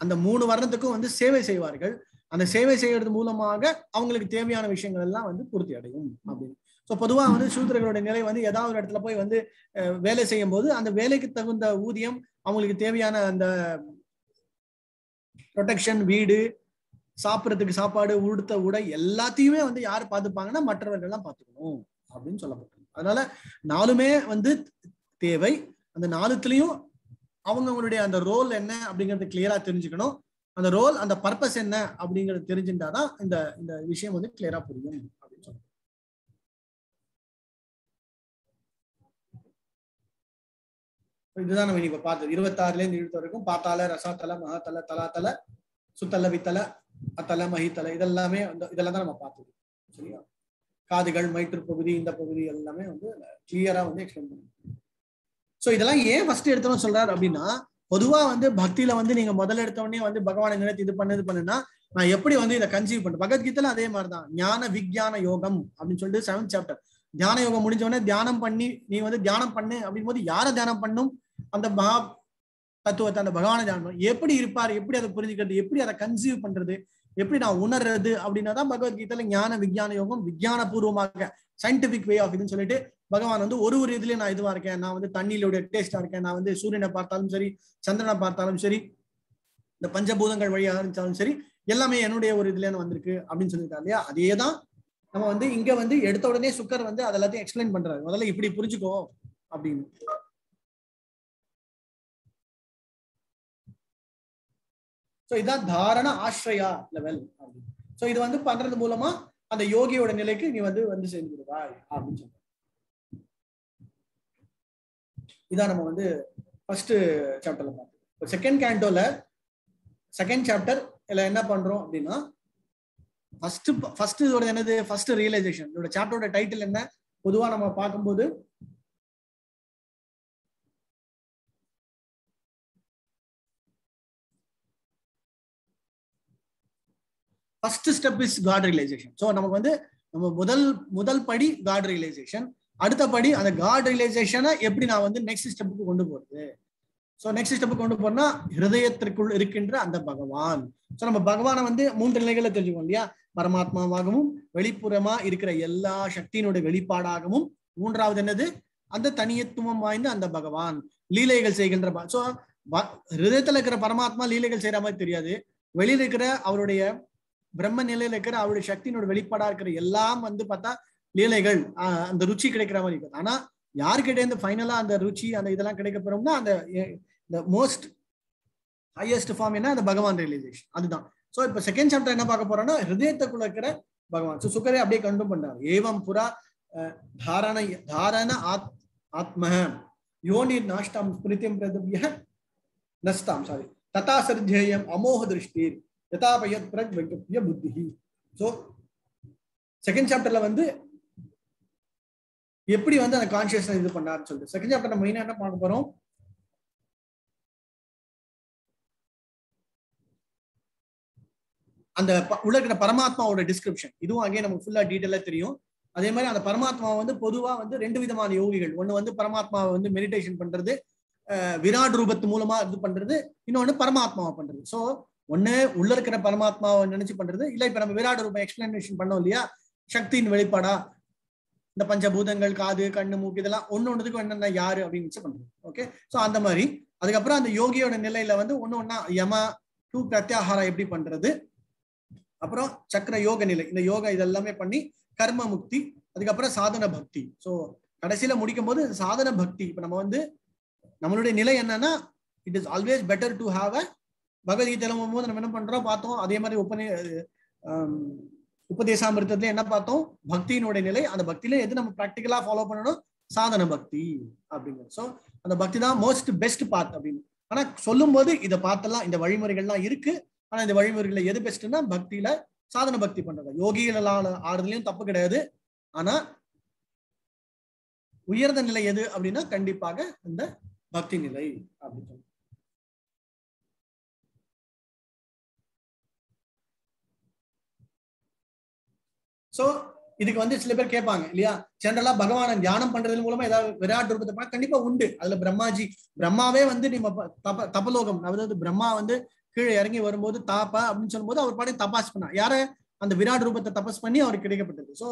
அந்த 3 வர்ணத்துக்கும் வந்து சேவை செய்வார்கள். அந்த சேவை செய்யறது மூலமாக அவங்களுக்கு தேவையான விஷயங்கள் எல்லாம் வந்து பூர்த்தி அடையும் அப்படின்னு. ஸோ பொதுவா வந்து சூத்ரர்களுடைய நிலை வந்து ஏதாவது ஒரு இடத்துல போய் வந்து வேலை செய்யும் போது அந்த வேலைக்கு தகுந்த ஊதியம், அவங்களுக்கு தேவையான அந்த ப்ரொடெக்ஷன், வீடு, சாப்பிட்றதுக்கு சாப்பாடு, உடுத்த உடை எல்லாத்தையுமே வந்து யாரு பார்த்துப்பாங்கன்னா மற்றவர்கள் எல்லாம் பார்த்துக்கணும் அப்படின்னு சொல்லப்பட்டிருக்கு. அதனால 4மே வந்து தேவை. அந்த 4த்துலயும் அவங்களுடைய அந்த ரோல் என்ன அப்படிங்கறது கிளியரா தெரிஞ்சுக்கணும். அந்த ரோல், அந்த பர்பஸ் என்ன அப்படிங்கறது தெரிஞ்சுட்டாதான் இந்த விஷயம் வந்து கிளியரா புரியும் அப்படின்னு சொல்லுங்க. இதுதான் நம்ம இப்ப பார்த்தது 26ல இருந்து 20 வரைக்கும். பாத்தால, ரசாத்தல, மகாத்தல, தலாத்தல, சுத்தல, வித்தல, அத்தல, மகித்தல, இதெல்லாம் தான் நம்ம பார்த்தது. சரியா? காதுகள், வயிற்று பகுதி, இந்த பகுதி எல்லாமே வந்து கிளியரா வந்து எக்ஸ்பிளைன் பண்ணுங்க. சோ இதெல்லாம் ஏன் ஃபர்ஸ்ட் எடுத்தோம்னு சொல்றாரு அப்படின்னா, பொதுவா வந்து பக்தியில வந்து நீங்க முதல்ல எடுத்த உடனே வந்து பகவானை நினைத்து இது பண்ணுன்னா நான் எப்படி வந்து இதை கன்சீவ் பண்றேன்? பகவத்கீதையில அதே மாதிரிதான் ஞான விஞ்ஞான யோகம் அப்படின்னு சொல்லிட்டு 7th சாப்டர். தியான யோகம் முடிஞ்ச உடனே தியானம் பண்ணி நீ வந்து தியானம் பண்ணு அப்படின் போது யாரை தியானம் பண்ணும்? அந்த மகா தத்துவத்தை, அந்த பகவானை தியானம் எப்படி இருப்பார், எப்படி அதை புரிஞ்சுக்கிறது, எப்படி அதை கன்சீவ் பண்றது, எப்படி நான் உணர்றது அப்படின்னா தான் பகவத்கீதையில ஞான விஞ்ஞான யோகம், விஞ்ஞான பூர்வமாக சயின்டிபிக் வே ஆஃப் இதுன்னு சொல்லிட்டு பகவான் வந்து ஒரு இதுலயும் நான் இதுவா இருக்கேன், நான் வந்து தண்ணியிலுடைய டேஸ்டா இருக்கேன், நான் வந்து சூரியனை பார்த்தாலும் சரி, சந்திரனை பார்த்தாலும் சரி, இந்த பஞ்சபூதங்கள் வழியாக இருந்தாலும் சரி, எல்லாமே என்னுடைய ஒரு இதுல வந்திருக்கு அப்படின்னு சொல்லியிருக்காரு இல்லையா? அதேதான் நம்ம வந்து இங்க வந்து எடுத்த உடனே சுக்கர் வந்து அதெல்லாத்தையும் எக்ஸ்பிளைன் பண்றாரு. முதல்ல இப்படி புரிஞ்சுக்கோ அப்படின்னு. சோ இதான் தாரண ஆஸ்ரயா லெவல். சோ இது வந்து பண்றது மூலமா அந்த யோகியோட நிலைக்கு நீ வந்து சேர்ந்து விடுவாய் அப்படின்னு சொல்ற. இதான் நம்ம வந்து ஃபர்ஸ்ட் சாப்டர்ல பார்த்தோம். செகண்ட் கேண்டோல செகண்ட் சாப்டர் என்ன பண்றோம் அப்படின்னா, ஃபர்ஸ்ட் இதோட என்னது? First realisation. இதோட சாப்டரோட டைட்டில் என்ன? பொதுவா நம்ம பார்க்கும்போது first step is God realisation. So நமக்கு வந்து நம்ம முதல் படி காட் ரியலைசேஷன். அடுத்த படி அந்த காட் ரியலைசேஷனை எப்படி நான் வந்து நெக்ஸ்ட் ஸ்டெப்புக்கு கொண்டு போறது. ஸோ நெக்ஸ்ட் ஸ்டெப்புக்கு கொண்டு போறோம்னா ஹிருதயத்திற்குள் இருக்கின்ற அந்த பகவான். ஸோ நம்ம பகவானை வந்து 3 நிலைகளை தெரிஞ்சுக்கோம் இல்லையா? பரமாத்மாவாகவும் வெளிப்புறமா இருக்கிற எல்லா சக்தியினுடைய வெளிப்பாடாகவும், 3வது என்னது அந்த தனியத்துவம் வாய்ந்த அந்த பகவான் லீலைகள் செய்கின்ற. ஸோ ஹிருதயத்துல இருக்கிற பரமாத்மா லீலைகள் செய்யற மாதிரி தெரியாது. வெளியில இருக்கிற அவருடைய பிரம்ம நிலையில இருக்கிற அவருடைய சக்தியினுடைய வெளிப்பாடா இருக்கிற எல்லாம் வந்து பார்த்தா லீலைகள், அந்த ருச்சி கிடைக்கிற மாதிரி இருக்குது. ஆனா யாருக்கிட்ட இருந்து ஃபைனலா அந்த ருச்சி அந்த இதெல்லாம் கிடைக்க போறோம்னா அந்த மோஸ்ட் ஹையஸ்ட் ஃபார்ம் என்ன, அந்த பகவான் ரியலைசேஷன். அதுதான். ஸோ இப்போ செகண்ட் சாப்டர் என்ன பார்க்க போறோம்னா ஹிருதயத்துக்குள்ள இருக்கிற பகவான். ஸோ சுக்கரே அப்படியே கண்டு பண்றாரு. ஏவம் புறா தாரண ஆத்ம யோனி நாஷ்டாம் ஸ்மிருதிம் பிரதவ்ய நஸ்தாம் சாரி ததா சர்ஜேயம் அமோக திருஷ்டீர் யதாபயத் பிரஜ்வக்ய புத்திஹி. ஸோ செகண்ட் சாப்டர்ல வந்து எப்படி வந்து அந்த கான்சியஸ்னஸ் இது பண்ணாருன்னு சொல்லிட்டு செகண்ட் சாப்டர் நம்ம மெயினா என்ன பார்க்க போறோம், அந்த உள்ள இருக்கிற பரமாத்மாவோட டிஸ்கிரிப்ஷன். இதுவும் அங்கே நமக்கு ஃபுல்லா டீட்டெயிலா தெரியும். அதே மாதிரி அந்த பரமாத்மா வந்து பொதுவா வந்து 2 விதமான யோகிகள். ஒண்ணு வந்து பரமாத்மாவை வந்து மெடிடேஷன் பண்றது, விராட் ரூபத்து மூலமா இது பண்றது. இன்னொன்னு பரமாத்மாவை பண்றது. ஸோ ஒண்ணு உள்ள இருக்கிற பரமாத்மாவை நினைச்சு பண்றது, இல்ல இப்ப நம்ம விராட் ரூபம் எக்ஸ்பிளனேஷன் பண்ணோம் இல்லையா, சக்தியின் வெளிப்பாடா இந்த பஞ்சபூதங்கள், காது, கண்ணு, மூக்கு, இதெல்லாம் ஒன்னொன்னுக்கு என்னென்ன யாரு அப்படின்னு பண்றது. ஓகே. ஸோ அந்த மாதிரி அதுக்கப்புறம் அந்த யோகியோட நிலையில வந்து ஒன்னா யமா டூ பிரத்யாகாரா எப்படி பண்றது, அப்புறம் சக்கர யோக நிலை, இந்த யோகா இதெல்லாமே பண்ணி கர்ம முக்தி, அதுக்கப்புறம் சாதன பக்தி. ஸோ கடைசியில முடிக்கும் போது சாதன பக்தி. இப்ப நம்ம வந்து நம்மளுடைய நிலை என்னன்னா, it is always better to have a பகவத்கீதையில போது நம்ம என்ன பண்றோம் பார்த்தோம். அதே மாதிரி உபதேசாமிருத்தத்துல என்ன பார்த்தோம், பக்தியினுடைய நிலை. அந்த பக்தியில எது நம்ம பிராக்டிகலா ஃபாலோ பண்ணணும், சாதன பக்தி அப்படிங்கிறது. ஸோ அந்த பக்தி தான் மோஸ்ட் பெஸ்ட் பாத் அப்படின்னு. ஆனா சொல்லும் போது இதை பார்த்தெல்லாம் இந்த வழிமுறைகள்லாம் இருக்கு. ஆனா இந்த வழிமுறைகளை எது பெஸ்ட்னா பக்தியில சாதன பக்தி பண்றது. யோகிகளால ஆறுதலையும் தப்பு கிடையாது. ஆனா உயர்ந்த நிலை எது அப்படின்னா கண்டிப்பாக இந்த பக்தி நிலை அப்படின்னு. சோ இதுக்கு வந்து சில பேர் கேட்பாங்க இல்லையா, ஜெனரலா பகவான தியானம் பண்றது மூலமா ஏதாவது விராட் ரூபத்தை பார்க்க கண்டிப்பா உண்டு. அதுல பிரம்மாவே வந்து நீங்க தபலோகம், அதாவது பிரம்மா வந்து கீழே இறங்கி வரும்போது தாப்பா அப்படின்னு சொல்லும்போது அவர் பாடி தபாஸ் பண்ணா யார, அந்த விராட் ரூபத்தை தபஸ் பண்ணி அவருக்கு கிடைக்கப்பட்டது. சோ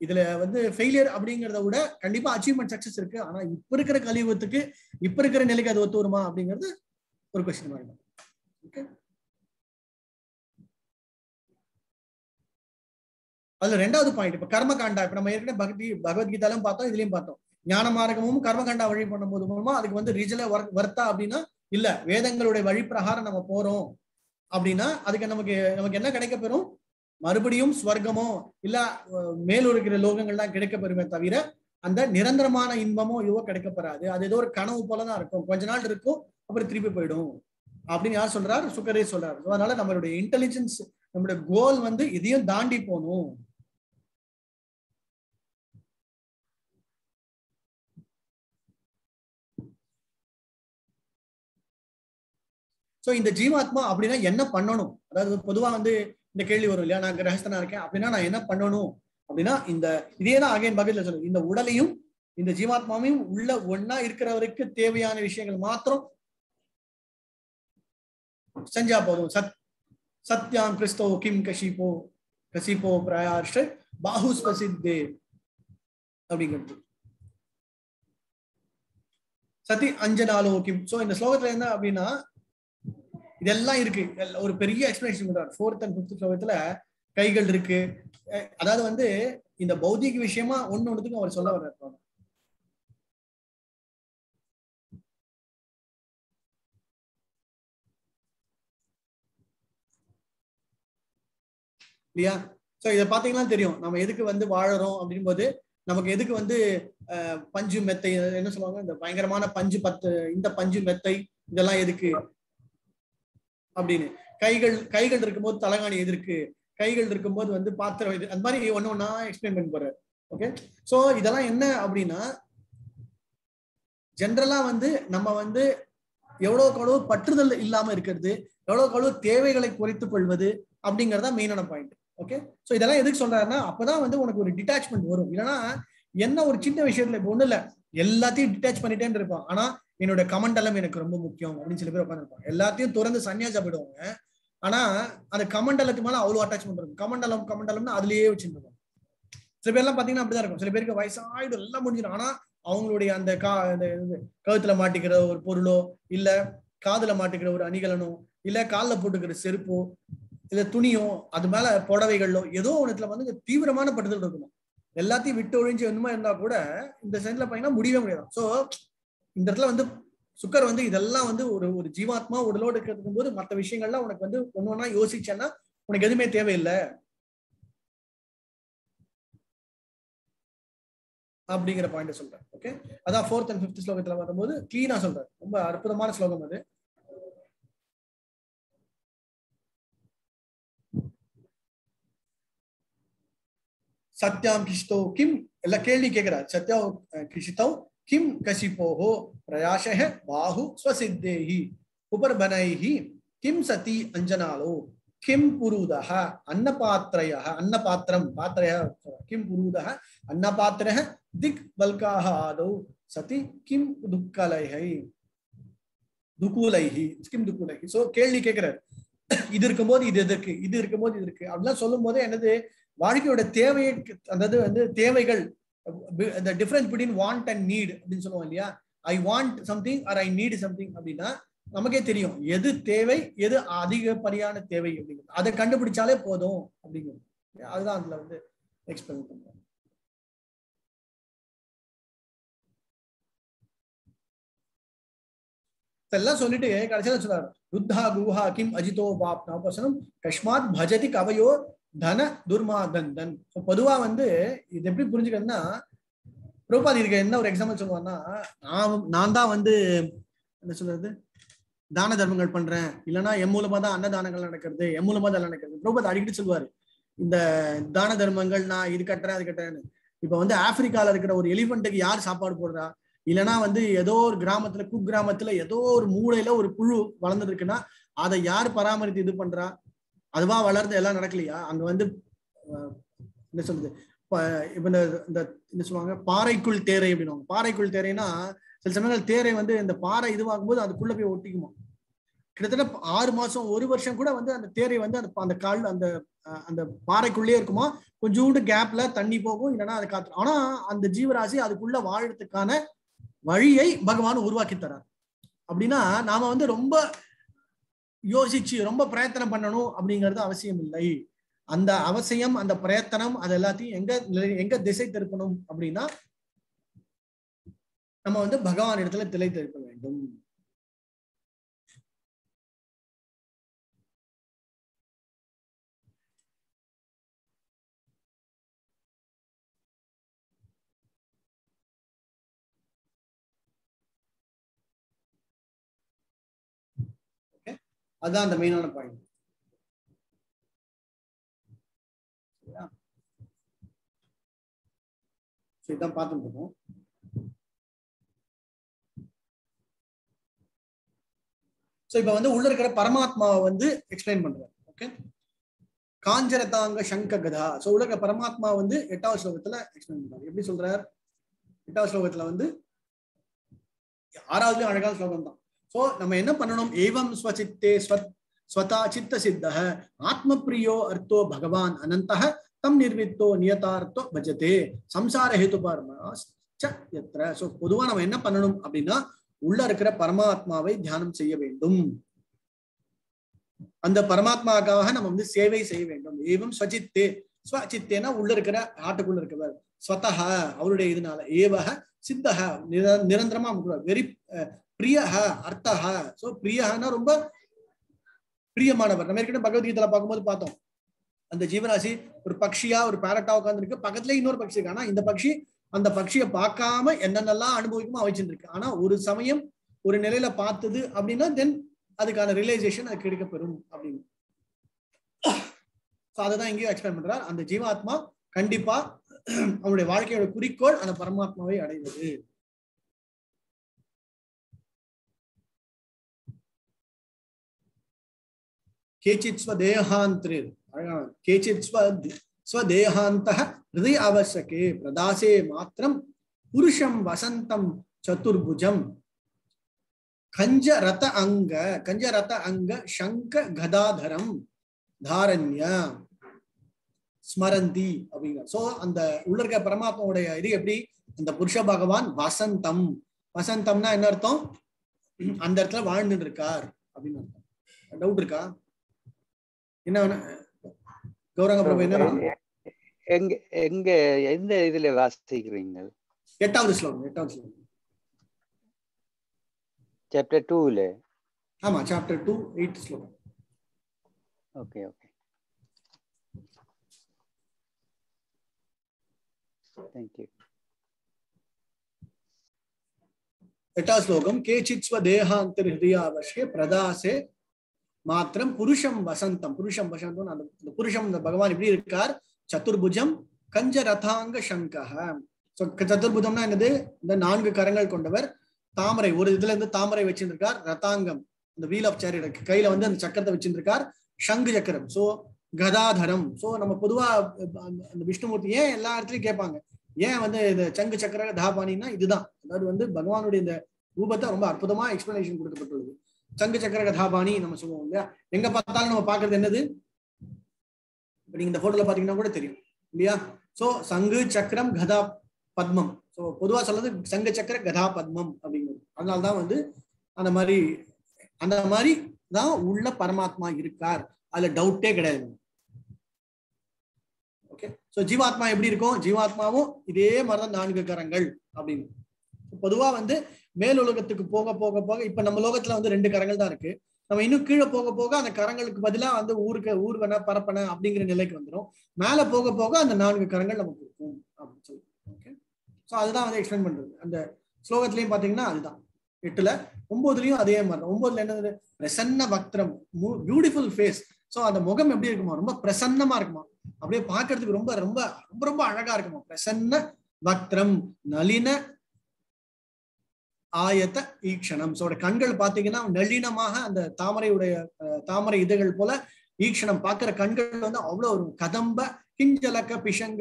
இதுல வந்து ஃபெயிலியர் அப்படிங்கிறத விட கண்டிப்பா அச்சீவ்மெண்ட் சக்சஸ் இருக்கு. ஆனா இப்ப இருக்கிற கலியுகத்துக்கு இப்ப இருக்கிற நிலைக்கு அது ஒத்து வருமா அப்படிங்கிறது ஒரு கொஸ்டின் மார்க். ஓகே. அதுல 2வது பாயிண்ட் இப்ப கர்மகாண்டா. இப்ப நம்ம ஏற்கனவே பகவத்கீதாலும் பார்த்தோம், இதுலயும் பார்த்தோம். ஞான மார்க்கமும் கர்மகாண்டா வழி பண்ணும்போது மூலமா அதுக்கு வந்து ரீஜனே வர்த்தா அப்படின்னா இல்ல, வேதங்களுடைய வழி பிரகாரம் நம்ம போறோம் அப்படின்னா அதுக்கு நமக்கு என்ன கிடைக்க பெறும், மறுபடியும் ஸ்வர்க்கமோ இல்ல மேலும் இருக்கிற லோகங்கள்லாம் கிடைக்க பெறுமே தவிர அந்த நிரந்தரமான இன்பமோ இதுவோ கிடைக்கப்பெறாது. அது ஏதோ ஒரு கனவு போலதான் இருக்கும், கொஞ்ச நாள் இருக்கும் அப்புறம் திருப்பி போயிடும் அப்படின்னு யார் சொல்றாரு, சுக்கரே சொல்றாரு. அதனால நம்மளுடைய இன்டெலிஜென்ஸ், நம்மளுடைய கோல் வந்து இதையும் தாண்டி போகணும். சோ இந்த ஜீவாத்மா அப்படின்னா என்ன பண்ணணும், அதாவது பொதுவா வந்து இந்த கேள்வி வரும் இல்லையா, நான் கிரகஸ்தனா இருக்கேன் அப்படின்னா நான் என்ன பண்ணணும் அப்படின்னா இதேதான் அகைன் பகவத்கீதையில சொல்லுங்க, இந்த உடலையும் இந்த ஜீவாத்மாவையும் உள்ள ஒன்னா இருக்கிறவருக்கு தேவையான விஷயங்கள் மாத்திரம் செஞ்சா போதும். சத்யாம் கிறிஸ்தோ கிம் கசிப்போ பிரயார்ஷ பாஹுஸ்பசித்தே அப்படிங்கிறது சதி அஞ்சனாலோ கிம். சோ இந்த ஸ்லோகத்துல என்ன அப்படின்னா இதெல்லாம் இருக்கு, ஒரு பெரிய எக்ஸ்பிளனேஷன் பண்றாரு 4th and 5th ஸ்லோகத்துல. கைகள் இருக்கு, அதாவது வந்து இந்த பௌதிக விஷயமா ஒண்ணுத்துக்கும் அவர் சொல்ல வர்றாரு இல்லையா. சோ இதை பாத்தீங்கன்னா தெரியும் நம்ம எதுக்கு வந்து வாழறோம் அப்படின் போது, நமக்கு எதுக்கு வந்து பஞ்சு மெத்தை என்ன சொல்லுவாங்க, இந்த பயங்கரமான பஞ்சு இந்த பஞ்சு மெத்தை இதெல்லாம் எதுக்கு அப்படின்னு. கைகள் இருக்கும்போது தலகாணி எதிர்க்கு, கைகள் இருக்கும்போது வந்து பாத்திரம் இது, அந்த மாதிரி ஒண்ணா எக்ஸ்பிளைன் பண்ணி போறாரு. ஓகே. சோ இதெல்லாம் என்ன அப்படின்னா ஜென்ரலா வந்து நம்ம எவ்வளவுக்கு எவ்வளவு பற்றுதல் இல்லாம இருக்கிறது, எவ்வளவுக்கு எவ்வளவு தேவைகளை குறைத்துக் கொள்வது, அப்படிங்கறதா மெயினான பாயிண்ட். ஓகே, சோ இதெல்லாம் எதுக்கு சொல்றாருன்னா அப்பதான் வந்து உனக்கு ஒரு டிட்டாச்மெண்ட் வரும். இல்லைன்னா என்ன ஒரு சின்ன விஷயத்துல இப்ப ஒண்ணு இல்ல எல்லாத்தையும் டிட்டாச் பண்ணிட்டேன்னு இருப்பான், ஆனா என்னோட கமண்டலம் எனக்கு ரொம்ப முக்கியம் அப்படின்னு சில பேர் உட்காந்துருப்பாங்க. எல்லாத்தையும் துறந்து சன்னியாசா போயிடுவாங்க, ஆனா அந்த கமண்டலத்துக்கு மேல அவ்வளவு அட்டாச்மெண்ட் இருக்கும். கமண்டலம் கமண்டலம்னு அதுலயே வச்சுருப்பாங்க. சில பேர் எல்லாம் பாத்தீங்கன்னா அப்படிதான் இருக்கும். சில பேருக்கு வயசாயிடும் எல்லாம் முடிஞ்சிடும், ஆனா அவங்களுடைய அந்த கழுத்துல மாட்டிக்கிற ஒரு பொருளோ இல்ல காதுல மாட்டிக்கிற ஒரு அணிகலனோ இல்ல கால்ல போட்டுக்கிற செருப்போ இல்ல துணியோ அது மேல புடவைகளோ ஏதோ ஒண்ணுத்துல வந்து தீவிரமான பட்டுதல் இருக்கணும். எல்லாத்தையும் விட்டு ஒழிஞ்சு என்னமா இருந்தா கூட இந்த சென்ஸ்ல பாத்தீங்கன்னா முடியவே முடியாது. சோ இந்த இடத்துல வந்து சுக்கர் வந்து இதெல்லாம் வந்து ஒரு ஜீவாத்மா உடலோடு இருக்கும் போது மற்ற விஷயங்கள்லாம் உனக்கு வந்து ஒண்ணு ஒண்ணா யோசிச்சேன்னா உனக்கு எதுவுமே தேவையில்லை அப்படிங்கிற பாயிண்ட் சொல்றேன். ஓகே, அதான் 4th and 5th ஸ்லோகத்துல வரும்போது கிளீனா சொல்றேன். ரொம்ப அற்புதமான ஸ்லோகம் அது. சத்யாம் கிஷ்டோ கிம் எல்லாம் கேள்வி கேட்கிறார். சத்யா கிஷிதோ கிம் கசிபோஹோ பிரயாசஹ பாஹு ஸ்வசித்தேஹி உபர்பனைஹி கிம் சதி அஞ்சனாலோ கிம் புருதஹ அன்னபாத்ரயஹ அன்னபாத்திரம் பாத்ரயஹ கிம் புருதஹ அன்னபாத்ரஹ திக் பல்காஹ ஆதௌ சதி கிம் துக்கலைஹை துகுலைஹி கிம் துகுலைஹி. சோ கேள்வி கேட்கிறார். இது இருக்கும்போது இது எதற்கு, இது இருக்கும்போது இது இருக்கு அப்படிலாம் சொல்லும் போது என்னது வாழ்க்கையோட தேவையை, அதாவது வந்து தேவைகள், the difference between want and need அப்படின்னு சொல்லுவோம் இல்லையா. I want something R I need something அப்படின்னா நமக்கே தெரியும் எது தேவை எது அதிகப்படியான தேவை அப்படிங்கிறது. அதை கண்டுபிடிச்சாலே போதும் அப்படிங்கிறது. அதுதான் அதுல வந்து எக்ஸ்பிளைன் பண்றோம். எல்லாம் சொல்லிட்டு கடைசியில சொல்றாரு ருத்தா குஹா கிம் அஜிதோ பாப் நாபசனம் கஷ்மாத் பஜதி கவையோ தன துர்மாதந்தன். பொதுவா வந்து இது எப்படி புரிஞ்சுக்கிறதுன்னா பிரபுபாத் இதுக்கு என்ன ஒரு எக்ஸாம்பிள் சொல்லுவாங்கன்னா நான் தான் வந்து என்ன சொல்றது தான தர்மங்கள் பண்றேன், இல்லைன்னா என் மூலமா தான் அன்னதானங்கள் நடக்கிறது, என் மூலமா தான் நடக்கிறது. பிரபுபாத் அடிக்கடி சொல்லுவாரு இந்த தான தர்மங்கள் நான் இது கட்டுறேன் அது கட்டுறேன்னு. இப்ப வந்து ஆப்பிரிக்கால இருக்கிற ஒரு எலிபென்ட்டுக்கு யார் சாப்பாடு போடுறா, இல்லைன்னா வந்து ஏதோ ஒரு கிராமத்துல குக்கிராமத்துல ஏதோ ஒரு மூளையில ஒரு புழு வளர்ந்துட்டு இருக்குன்னா அதை யார் பராமரித்து இது பண்றா, அதுவா வளர்ந்து எல்லாம் நடக்கலையா. அங்க வந்து என்ன சொல்றது இப்ப இந்த என்ன சொல்லுவாங்க பாறைக்குள் தேரை அப்படின்னுவாங்க. பாறைக்குள் தேரைனா சில சமயங்கள் தேரை வந்து இந்த பாறை இதுவாகும் போது அதுக்குள்ள போய் ஒட்டிக்குமா. கிட்டத்தட்ட 6 மாசம் 1 வருஷம் கூட வந்து அந்த தேரை வந்து அந்த கால் அந்த அந்த பாறைக்குள்ளேயே இருக்குமா. கொஞ்சோண்டு கேப்ல தண்ணி போகும், இல்லைன்னா அதை காத்து. ஆனா அந்த ஜீவராசி அதுக்குள்ள வாழறதுக்கான வழியை பகவான் உருவாக்கி தரார். அப்படின்னா நாம வந்து ரொம்ப யோசிச்சு ரொம்ப பிரயத்தனம் பண்ணணும் அப்படிங்கிறது அவசியம் இல்லை. அந்த அவசியம் அந்த பிரயத்தனம் அது எல்லாத்தையும் எங்க திசை திருப்பணும் அப்படின்னா நம்ம வந்து பகவான் இடத்துல திசை திருப்ப வேண்டும். அதுதான் அந்த மெயினான பாயிண்ட். இதான் பார்த்துட்டு இருக்கோம். சோ இப்ப வந்து உள்ள இருக்கிற பரமாத்மாவை வந்து எக்ஸ்பிளைன் பண்றாரு. ஓகே, காஞ்சரதாங்க சங்க கதா. சோ உள்ள இருக்கிற பரமாத்மா வந்து 8வது ஸ்லோகத்துல எக்ஸ்பிளைன் பண்றாரு. எப்படி சொல்றார்? 8வது ஸ்லோகத்துல வந்து 6வது அழகான ஸ்லோகம் தான். சோ நம்ம என்ன பண்ணணும்? ஏவம் ஸ்வசித்தே ஸ்வதா சித்த சித்தஹ ஆத்ம பிரியோ அர்த்தோ பகவான் அனந்தஹ தம் நிர்வித்தோ நியதார்த்தோ பஜதே சம்சார ஹேது பரமாஸ்ச. சோ பொதுவா நம்ம என்ன பண்ணணும் அப்படின்னா உள்ள இருக்கிற பரமாத்மாவை தியானம் செய்ய வேண்டும். அந்த பரமாத்மாவுக்காக நம்ம வந்து சேவை செய்ய வேண்டும். ஏவம் ஸ்வசித்தே, ஸ்வசித்தேனா உள்ள இருக்கிற ஆட்டுக்குள்ள இருக்கிறவர், ஸ்வதஹ அவருடைய இதனால, ஏவஹ சித்தஹ நிரந்தரமா வெரி பிரியஹ அர்த்தஹ. சோ பிரியஹனா ரொம்ப பிரியமானவர். நம்ம ஏற்கனவே பகவத்கீதையில பார்க்கும்போது பார்த்தோம் அந்த ஜீவராசி ஒரு பக்ஷியா ஒரு பேரட்டா உட்கார்ந்து இருக்கு, பக்கத்துல இன்னொரு பக்ஷி இருக்கு. ஆனா இந்த பக்ஷி அந்த பக்ஷியை பார்க்காம என்னென்னலாம் அனுபவிக்குமோ வச்சுருக்கு. ஆனா ஒரு சமயம் ஒரு நிலையில பார்த்தது அப்படின்னா தென் அதுக்கான ரியலைசேஷன் அது கிடைக்கப்பெறும் அப்படின்னு. அதுதான் இங்கேயும் எக்ஸ்பிளைன் பண்றார். அந்த ஜீவாத்மா கண்டிப்பா அவனுடைய வாழ்க்கையோட குறிக்கோள் அந்த பரமாத்மாவை அடைவது. கேச்சித் ஸ்வதேஹாந்திரே கேச்சித் ஸ்வதேஹாந்தः ஹிருதய அவசகே பிரதாசே மாத்திரம் புருஷம் வசந்தம் சதுர்புஜம் கஞ்சரத அங்க சங்க கதாதரம் தாரண்ய ஸ்மரந்தி அப்படிங்கிற. சோ அந்த உள்ள இருக்க பரமாத்மாவுடைய இது எப்படி, அந்த புருஷ பகவான் வசந்தம், வசந்தம்னா என்ன அர்த்தம், அந்த இடத்துல வாழ்ந்துட்டு இருக்கார் அப்படின்னு அர்த்தம். டவுட் இருக்கா? என்ன கௌரங்க பிரபு, என்ன எங்க எங்க எந்த இதுல வாசிக்கிறீங்க? 8வது ஸ்லோகம். சாப்டர் 2ல. ஆமா, சாப்டர் 2 8th ஸ்லோகம். Okay okay, thank you. 8வது ஸ்லோகம். கேச்சித் ஸ்வதேஹாந்தர் ஹிருதயாவசே பிரதாசே மாத்திரம் புருஷம் வசந்தம். புருஷம் வசந்தம், அந்த புருஷம், இந்த பகவான் எப்படி இருக்கார், சதுர்புஜம் கஞ்ச ரதாங்க சங்கஹ. சதுர்புஜம்னா என்னது, இந்த 4 கரங்கள் கொண்டவர், தாமரை ஒரு இதுல இருந்து தாமரை வச்சிருக்கார், ரதாங்கம் இந்த வீல் ஆஃப் சேரியட் கையில வந்து அந்த சக்கரத்தை வச்சிருக்கார், சங்கு சக்கரம், சோ கதாதரம். சோ நம்ம பொதுவா அந்த விஷ்ணுமூர்த்தி ஏன் எல்லா இடத்துலயும் கேட்பாங்க, ஏன் வந்து இந்த சங்கு சக்கர தாபானின்னா இதுதான். அதாவது வந்து பகவானுடைய இந்த ரூபத்தை ரொம்ப அற்புதமா எக்ஸ்பிளனேஷன் கொடுக்கப்பட்டுள்ளது. சங்கு சக்கர கதாபாணி நம்ம சொல்லுவோம் இல்லையா, எங்க பார்த்தாலும் நம்ம பாக்குறது என்னது, இப்ப நீங்க இந்த போட்டோல பாத்தீங்கன்னா கூட தெரியும் இல்லையா. சோ சங்கு சக்கரம் கதா பத்மம், சோ பொதுவா சொல்றது சங்கு சக்கர கதா பத்மம் அப்படிங்கிறது. அதனால்தான் வந்து அந்த மாதிரி தான் உள்ள பரமாத்மா இருக்கார், அதுல டவுட்டே கிடையாது. ஓகே, சோ ஜீவாத்மா எப்படி இருக்கும், ஜீவாத்மாவும் இதே மாதிரிதான் 4 கரங்கள் அப்படின்னு. பொதுவா வந்து மேல் உலகத்துக்கு போக போக போக, இப்ப நம்ம லோகத்துல வந்து 2 கரங்கள் தான் இருக்கு, நம்ம இன்னும் கீழே போக போக அந்த கரங்களுக்கு பதிலா வந்து ஊர்வன பரப்பன அப்படிங்கிற நிலைக்கு வந்துடும். மேல போக போக அந்த 4 கரங்கள் நமக்கு இருக்கும் அப்படின்னு சொல்லி. ஓகே, சோ அதுதான் வந்து எக்ஸ்பிளைன் பண்றது. அந்த ஸ்லோகத்திலையும் பாத்தீங்கன்னா அதுதான் 8ல 9லயும் அதே மாதிரி. 9ல என்னது, பிரசன்ன வக்திரம், பியூட்டிஃபுல் ஃபேஸ். சோ அந்த முகம் எப்படி இருக்குமா, ரொம்ப பிரசன்னமா இருக்குமா, அப்படியே பாக்குறதுக்கு ரொம்ப ரொம்ப ரொம்ப ரொம்ப அழகா இருக்குமா. பிரசன்ன வக்திரம் நளின ஆயத்த ஈக்ஷணம். சோ கண்கள் பாத்தீங்கன்னா நளினமாக அந்த தாமரை இதழ்கள் போல ஈக்ஷணம், பாக்குற கண்கள் வந்து அவ்வளவு ஒரு கதம்ப கிஞ்சலக்க பிஷங்க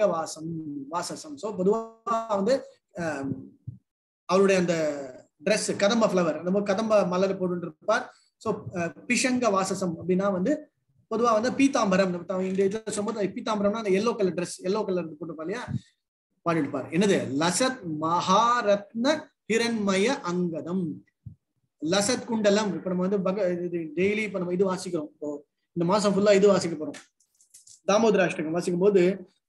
வாசசம். சோ பொதுவா வந்து அவருடைய அந்த ட்ரெஸ் கதம்ப ஃபிளவர், அந்த கதம்ப மலர் போட்டு இருப்பார். சோ பிஷங்க வாசசம் அப்படின்னா வந்து பொதுவா வந்து பீதாம்பரம், இந்த இதுல சொல்லும்போது பீதாம்பரம்னா அந்த yellow colour dress, yellow colour போட்டுப்பா இல்லையா, பாடிருப்பார். என்னது, லசத் மகாரத்ன ஹிரண்மய அங்கதம், லசத் குண்டலம். இப்ப நம்ம வந்து டெய்லி இப்ப நம்ம இது வாசிக்கிறோம், இந்த மாசம் ஃபுல்லா இது வாசிக்க போறோம், தாமோதராஷ்டகம் வாசிக்கும் போது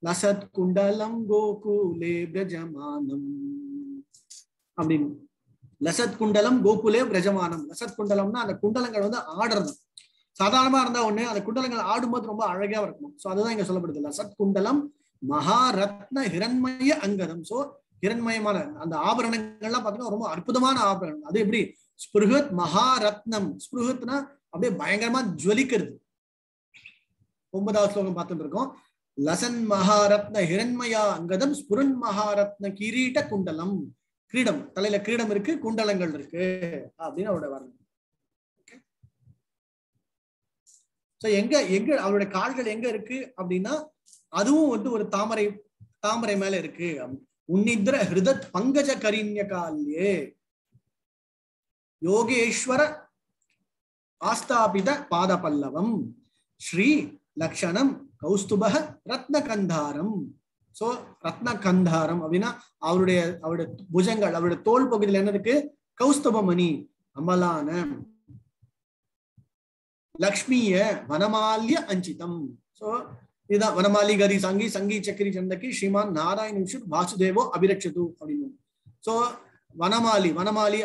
லசத் குண்டலம் கோகுலே பிரஜமானம் அப்படின்னு. லசத் குண்டலம் கோகுலே பிரஜமானம். லசத் குண்டலம்னா அந்த குண்டலங்கள் வந்து ஆடுறது. சாதாரணமா இருந்தா ஒண்ணு, அந்த குண்டலங்கள் ஆடும்போது ரொம்ப அழகா இருக்கும். சோ அதுதான் இங்க சொல்லப்படுது. லசத் குண்டலம் மகாரத்ன ஹிரண்மய அங்கதம். சோ ஹிரண்மயமான அந்த ஆபரணங்கள்லாம் பாத்தீங்கன்னா ரொம்ப அற்புதமான ஆபரணம். அது எப்படி, ஸ்பிருஹத் மகாரத்னம். ஸ்பிருஹத்னா அப்படியே பயங்கரமா ஜுவலிக்கிறது. 9வது ஸ்லோகம் பார்த்துட்டு இருக்கோம். லசன் மகாரத்ன ஹிரண்மயா அங்கதம் ஸ்புரன் மகாரத்ன கிரீட குண்டலம். கிரீடம், தலையில கிரீடம் இருக்கு, குண்டலங்கள் இருக்கு அப்படின்னு அவரோட வர்ணம். எங்க அவருடைய கால்கள் எங்க இருக்கு அப்படின்னா, அதுவும் வந்து ஒரு தாமரை மேல இருக்கு. உன்னித்ர ஹிருதத் பங்கஜ கரிண்ய கால்யே யோகேஸ்வர ஆஸ்தாபித பாத பல்லவம் ஸ்ரீ லக்ஷணம் கௌஸ்துப ரத்ன கந்தாரம். சோ ரத்ன கந்தாரம் அப்படின்னா அவருடைய புஜங்கள், அவருடைய தோல் பகுதியில் என்ன இருக்கு, கௌஸ்துபமணி அமலான லக்ஷ்மிய வனமால்ய அஞ்சிதம். சோ இதுதான் வனமாலி கரி சங்கி சங்கி சக்கரி சந்தகி ஸ்ரீமான் நாராயண வாசுதேவோ அபிரட்சது அப்படின்னு. சோ வனமாலி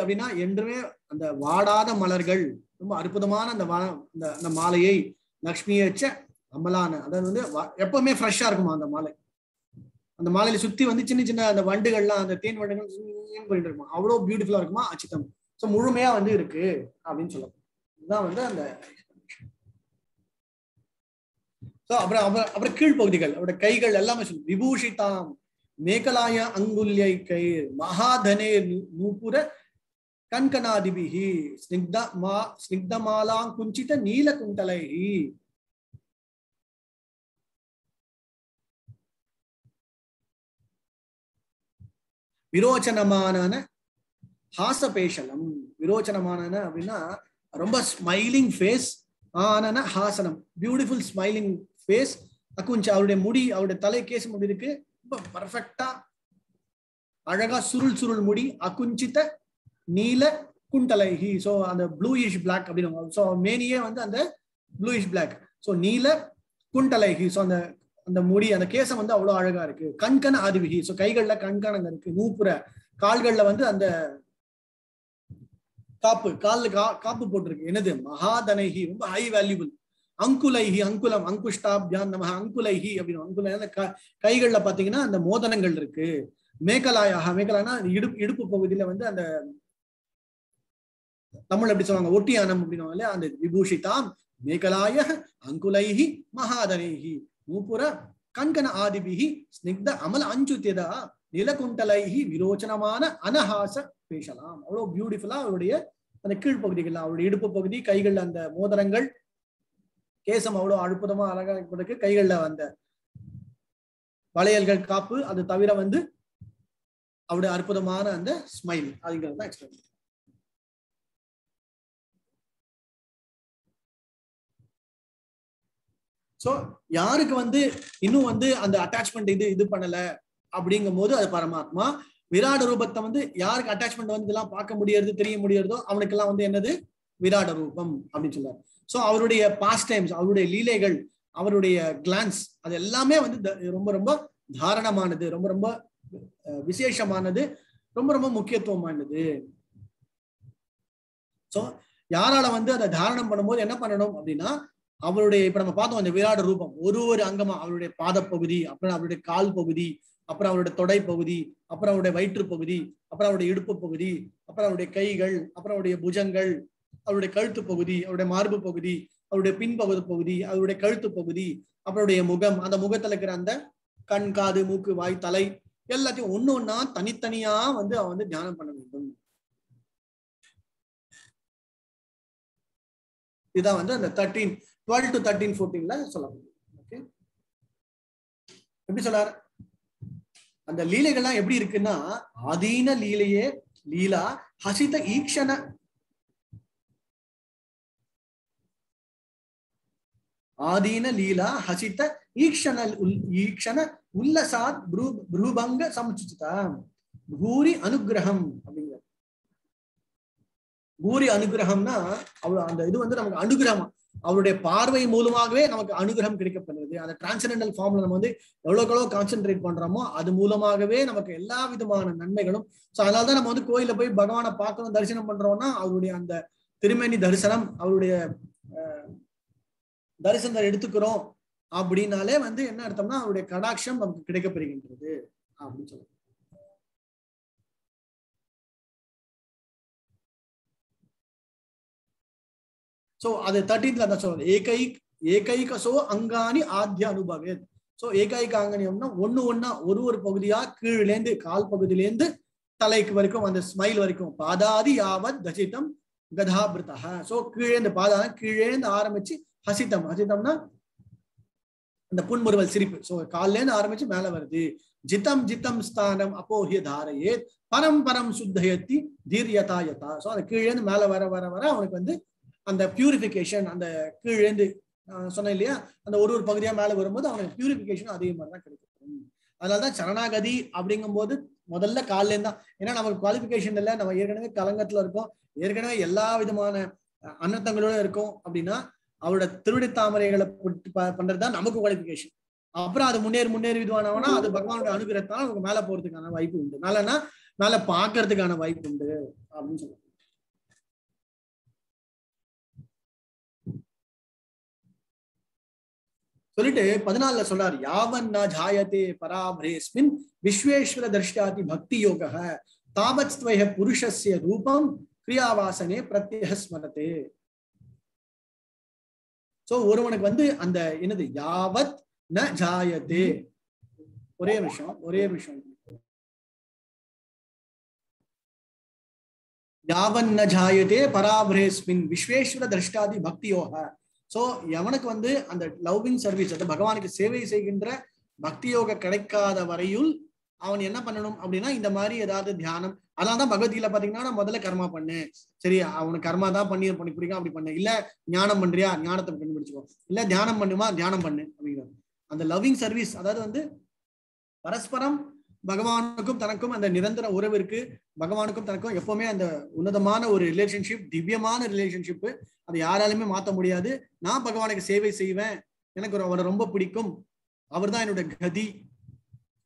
அப்படின்னா என்றுமே அந்த வாடாத மலர்கள், ரொம்ப அற்புதமான அந்த மாலையை லக்ஷ்மியை வச்ச அமலான, அதாவது வந்து எப்பவுமே ஃப்ரெஷ்ஷா இருக்குமா அந்த மாலை. அந்த மாலையில சுத்தி வந்து சின்ன சின்ன அந்த வண்டுகள்லாம், அந்த தேன் வண்டுகள் பண்ணிட்டு இருக்குமா, அவ்வளவு பியூட்டிஃபுல்லா இருக்குமா அச்சிதம். சோ முழுமையா வந்து இருக்கு அப்படின்னு சொல்லலாம். இதுதான் வந்து அந்த அப்புறம் கீழ்ப்பகுதிகள், அவருடைய கைகள் எல்லாமே சொல்லும். விபூஷிதாம் மேகலாய அங்குல்யை கை மகாதனே நூபுர கண்கணாதிபிஹி ஸ்னிக்தமாலாம் குஞ்சித நீலகுண்டலைஹி. விரோச்சனமான ஹாசபேஷலம். விரோச்சனமான அப்படின்னா ரொம்ப ஸ்மைலிங் ஃபேஸ். ஆனன ஹாசனம், பியூட்டிஃபுல் ஸ்மைலிங் ஃபேஸ். அக்குஞ்ச அவருடைய முடி, அவருடைய தலை கேஸ் முடி இருக்கு, ரொம்ப பர்ஃபெக்டா அழகா சுருள் சுருள் முடி. அகுஞ்சித நீல குண்டலைஹி. ஸோ அந்த ப்ளூயிஷ் பிளாக் அப்படின்னு. ஸோ மேனியே வந்து அந்த ப்ளூயிஷ் பிளாக். ஸோ நீல குண்டலைஹி. ஸோ அந்த அந்த முடி, அந்த கேசம் வந்து அவ்வளவு அழகா இருக்கு. கண்கண ஆதிவிகி. ஸோ கைகள்ல கண்காணங்க இருக்கு. நூப்புற கால்கள்ல வந்து அந்த காப்பு, கால்ல காப்பு போட்டிருக்கு. என்னது? மகாதனைஹி, ரொம்ப ஹை வேல்யூபிள். அங்குலைஹி, அங்குலம், அங்குஷ்டாபியான் நம அங்குலைஹி அப்படின்னு. அங்குல கைகள்ல பாத்தீங்கன்னா அந்த மோதனங்கள் இருக்கு. மேகலாயாக, மேகலானா இடுப்பு பகுதியில வந்து அந்த தமிழ் எப்படி சொல்லுவாங்க, ஒட்டியானம் அப்படின்னு. அந்த விபூஷிதாம் மேகலாய அங்குலைஹி மகாதனைஹி நூபுர கண்கண ஆதிபிஹி ஸ்னிக்த அமல அஞ்சுத்தியதா நிலகுண்டலைஹி விரோச்சனமான அனஹாச பேசலாம். அவ்வளவு பியூட்டிஃபுல்லா அவருடைய அந்த கீழ்ப்பகுதிகள், அவருடைய இடுப்பு பகுதி, கைகள்ல அந்த மோதிரங்கள், கேசம் அவ்வளவு அற்புதமா அழகா இருப்பதற்கு, கைகள்ல அந்த வளையல்கள், காப்பு, அது தவிர வந்து அவருடைய அற்புதமான அந்த ஸ்மைல். அதுங்கிறது தான் எக்ஸ்பிளைன். சோ யாருக்கு வந்து இன்னும் வந்து அந்த அட்டாச்மெண்ட் இது பண்ணல அப்படிங்கும் போது அது பரமாத்மா. விராட ரூபத்தை வந்து யாருக்கு அட்டாச்மெண்ட் வந்து இதெல்லாம் பார்க்க முடியறது, தெரிய முடியறதோ அவனுக்கெல்லாம் வந்து என்னது? விராட ரூபம் அப்படின்னு சொல்றாரு. சோ அவருடைய பாஸ்ட் டைம்ஸ், அவருடைய லீலைகள், அவருடைய கிளான்ஸ், அது எல்லாமே வந்து ரொம்ப ரொம்ப தாரணமானது, ரொம்ப ரொம்ப விசேஷமானது, ரொம்ப ரொம்ப முக்கியத்துவமானது. சோ யாரால வந்து அதை தாரணம் பண்ணும்போது என்ன பண்ணணும் அப்படின்னா, அவருடைய இப்ப நம்ம பார்த்தோம் அந்த விராட ரூபம், ஒரு அங்கமா அவருடைய பாதப்பகுதி, அப்புறம் அவருடைய கால் பகுதி, அப்புறம் அவருடைய தொடை பகுதி, அப்புறம் அவருடைய வயிற்று பகுதி, அப்புறம் அவருடைய இடுப்பு பகுதி, அப்புறம் அவருடைய கைகள், அப்புறம் அவருடைய புஜங்கள், அவருடைய கழுத்து பகுதி, அவருடைய மார்பு பகுதி, அவருடைய பின்பகுதி பகுதி, அவருடைய கழுத்து பகுதி, அவருடைய முகம், அந்த முகத்துல இருக்கிற அந்த கண், காது, மூக்கு, வாய், தலை எல்லாத்தையும் ஒண்ணு ஒன்னா தனித்தனியா வந்து அவன் வந்து தியானம் பண்ண வேண்டும். இதுதான் வந்து அந்த 12 to 13, 14 சொல்ல முடியும். ஓகே, எப்படி சொல்றாரு? அந்த லீலைகள்லாம் எப்படி இருக்குன்னா, ஆதீன லீலையே லீலா ஹசித ஈக்ஷண, ஆதீன லீலா ஹசித ஈக்ஷண உல்லசாத் ப்ரூபங்க சமுச்சிதா பூரி அனுகிரகம் அப்படிங்கிற. பூரி அனுகிரகம்னா அந்த இது வந்து நமக்கு அனுகிரகம், அவருடைய பார்வை மூலமாகவே நமக்கு அனுகிரகம் கிடைக்கப்படுறது. அந்த டிரான்செண்டல் ஃபார்ம்ல நம்ம வந்து எவ்வளவு கான்சென்ட்ரேட் பண்றோமோ அது மூலமாகவே நமக்கு எல்லா விதமான நன்மைகளும். சோ அதனாலதான் நம்ம வந்து கோயில போய் பகவானை பார்க்கணும், தரிசனம் பண்றோம்னா அவருடைய அந்த திருமேனி தரிசனம், அவருடைய தரிசனத்தை எடுத்துக்கிறோம் அப்படின்னாலே வந்து என்ன அர்த்தம்னா அவருடைய கடாட்சம் நமக்கு கிடைக்கப்படுகின்றது அப்படின்னு சொல்லுவோம். சோ அது 13th தான் சொல்றது. ஏகைகசோ அங்காணி ஆத்ய அனுபவேத். சோ ஏகைக அங்கனியம்னா ஒண்ணா ஒரு பகுதியா கீழிலேந்து, கால் பகுதியிலேந்து தலைக்கு வரைக்கும், அந்த ஸ்மைல் வரைக்கும், பாதாதி யாவத் தசிதம் கதாபிருதஹ. சோ கீழேந்து பாதாதி கீழேந்து ஆரம்பிச்சு ஹசிதம், ஹசிதம்னா அந்த புன்முறுவல் சிரிப்பு. சோ கால்ல இருந்து ஆரம்பிச்சு மேல வருது. ஜிதம் ஜிதம் ஸ்தானம் அப்போஹிய தாரையே பரம் பரம் சுத்தயத்தி தீர்யதா யதா. சோ அந்த கீழேந்து மேல வர வர வர அவனுக்கு வந்து அந்த பியூரிபிகேஷன், அந்த கீழேந்து சொன்னேன் இல்லையா, அந்த ஒரு பகுதியா மேல வரும்போது அவனுக்கு பியூரிபிகேஷன் அதே மாதிரிதான் கிடைக்கும். அதனாலதான் சரணாகதி அப்படிங்கும் போது முதல்ல காலில இருந்தா, ஏன்னா நமக்கு குவாலிபிகேஷன் இல்லை, நம்ம ஏற்கனவே கலங்கத்துல இருக்கோம், ஏற்கனவே எல்லா விதமான அனர்த்தங்களோட இருக்கும் அப்படின்னா அவரோட திருவிடை தாமரைகளை பண்றதுதான் நமக்கு குவாலிபிகேஷன். அப்புறம் அது முன்னேறி விதுவானவனா அது பகவானோட அனுகிரகத்தால நமக்கு மேல போறதுக்கான வாய்ப்பு உண்டு, மேல பாக்குறதுக்கான வாய்ப்பு உண்டு அப்படின்னு சொல்லுவாங்க. சொல்லிட்டு 14ல சொல்றாரு, யாவன் ந ஜாயதே பராபரேஸ்மின் விஸ்வேஸ்வர தர்ஷ்யாதி பக்தி யோக தாவத்ஸ்வய புருஷஸ்ய ரூபம் கிரியாவாசனே பிரத்யஹ ஸ்மரதே. சோ ஒருவனுக்கு வந்து அந்த என்னது யாவத் ந ஜாயதே, ஒரே நிமிஷம் யாவன் ந ஜாயதே பராபரேஸ்மின் விஸ்வேஸ்வர திருஷ்டாதி பக்தியோக. சோ எவனுக்கு வந்து அந்த லவ்விங் சர்வீஸ், அந்த பகவானுக்கு சேவை செய்கின்ற பக்தி யோக கிடைக்காத வரையுள் அவன் என்ன பண்ணணும் அப்படின்னா இந்த மாதிரி ஏதாவது தியானம். அதனாலதான் பகவத்கீதை பாத்தீங்கன்னா முதல்ல கர்மா பண்ணு, சரி அவனுக்கு கர்மா தான் பண்ணி பிடிக்கும் அப்படி பண்ணு, இல்ல ஞானம் பண்றியா ஞானத்தை கண்டுபிடிச்சுக்கோ, இல்ல தியானம் பண்ணுமா தியானம் பண்ணு அப்படிங்கிறது. அந்த லவ்விங் சர்வீஸ் அதாவது வந்து பரஸ்பரம் பகவானுக்கும் தனக்கும் அந்த நிரந்தர உறவு இருக்கு. பகவானுக்கும் தனக்கும் எப்பவுமே அந்த உன்னதமான ஒரு ரிலேஷன்ஷிப், திவ்யமான ரிலேஷன்ஷிப், அதை யாராலுமே மாற்ற முடியாது. நான் பகவானுக்கு சேவை செய்வேன், எனக்கு அவரை ரொம்ப பிடிக்கும், அவர் தான் என்னோட கதி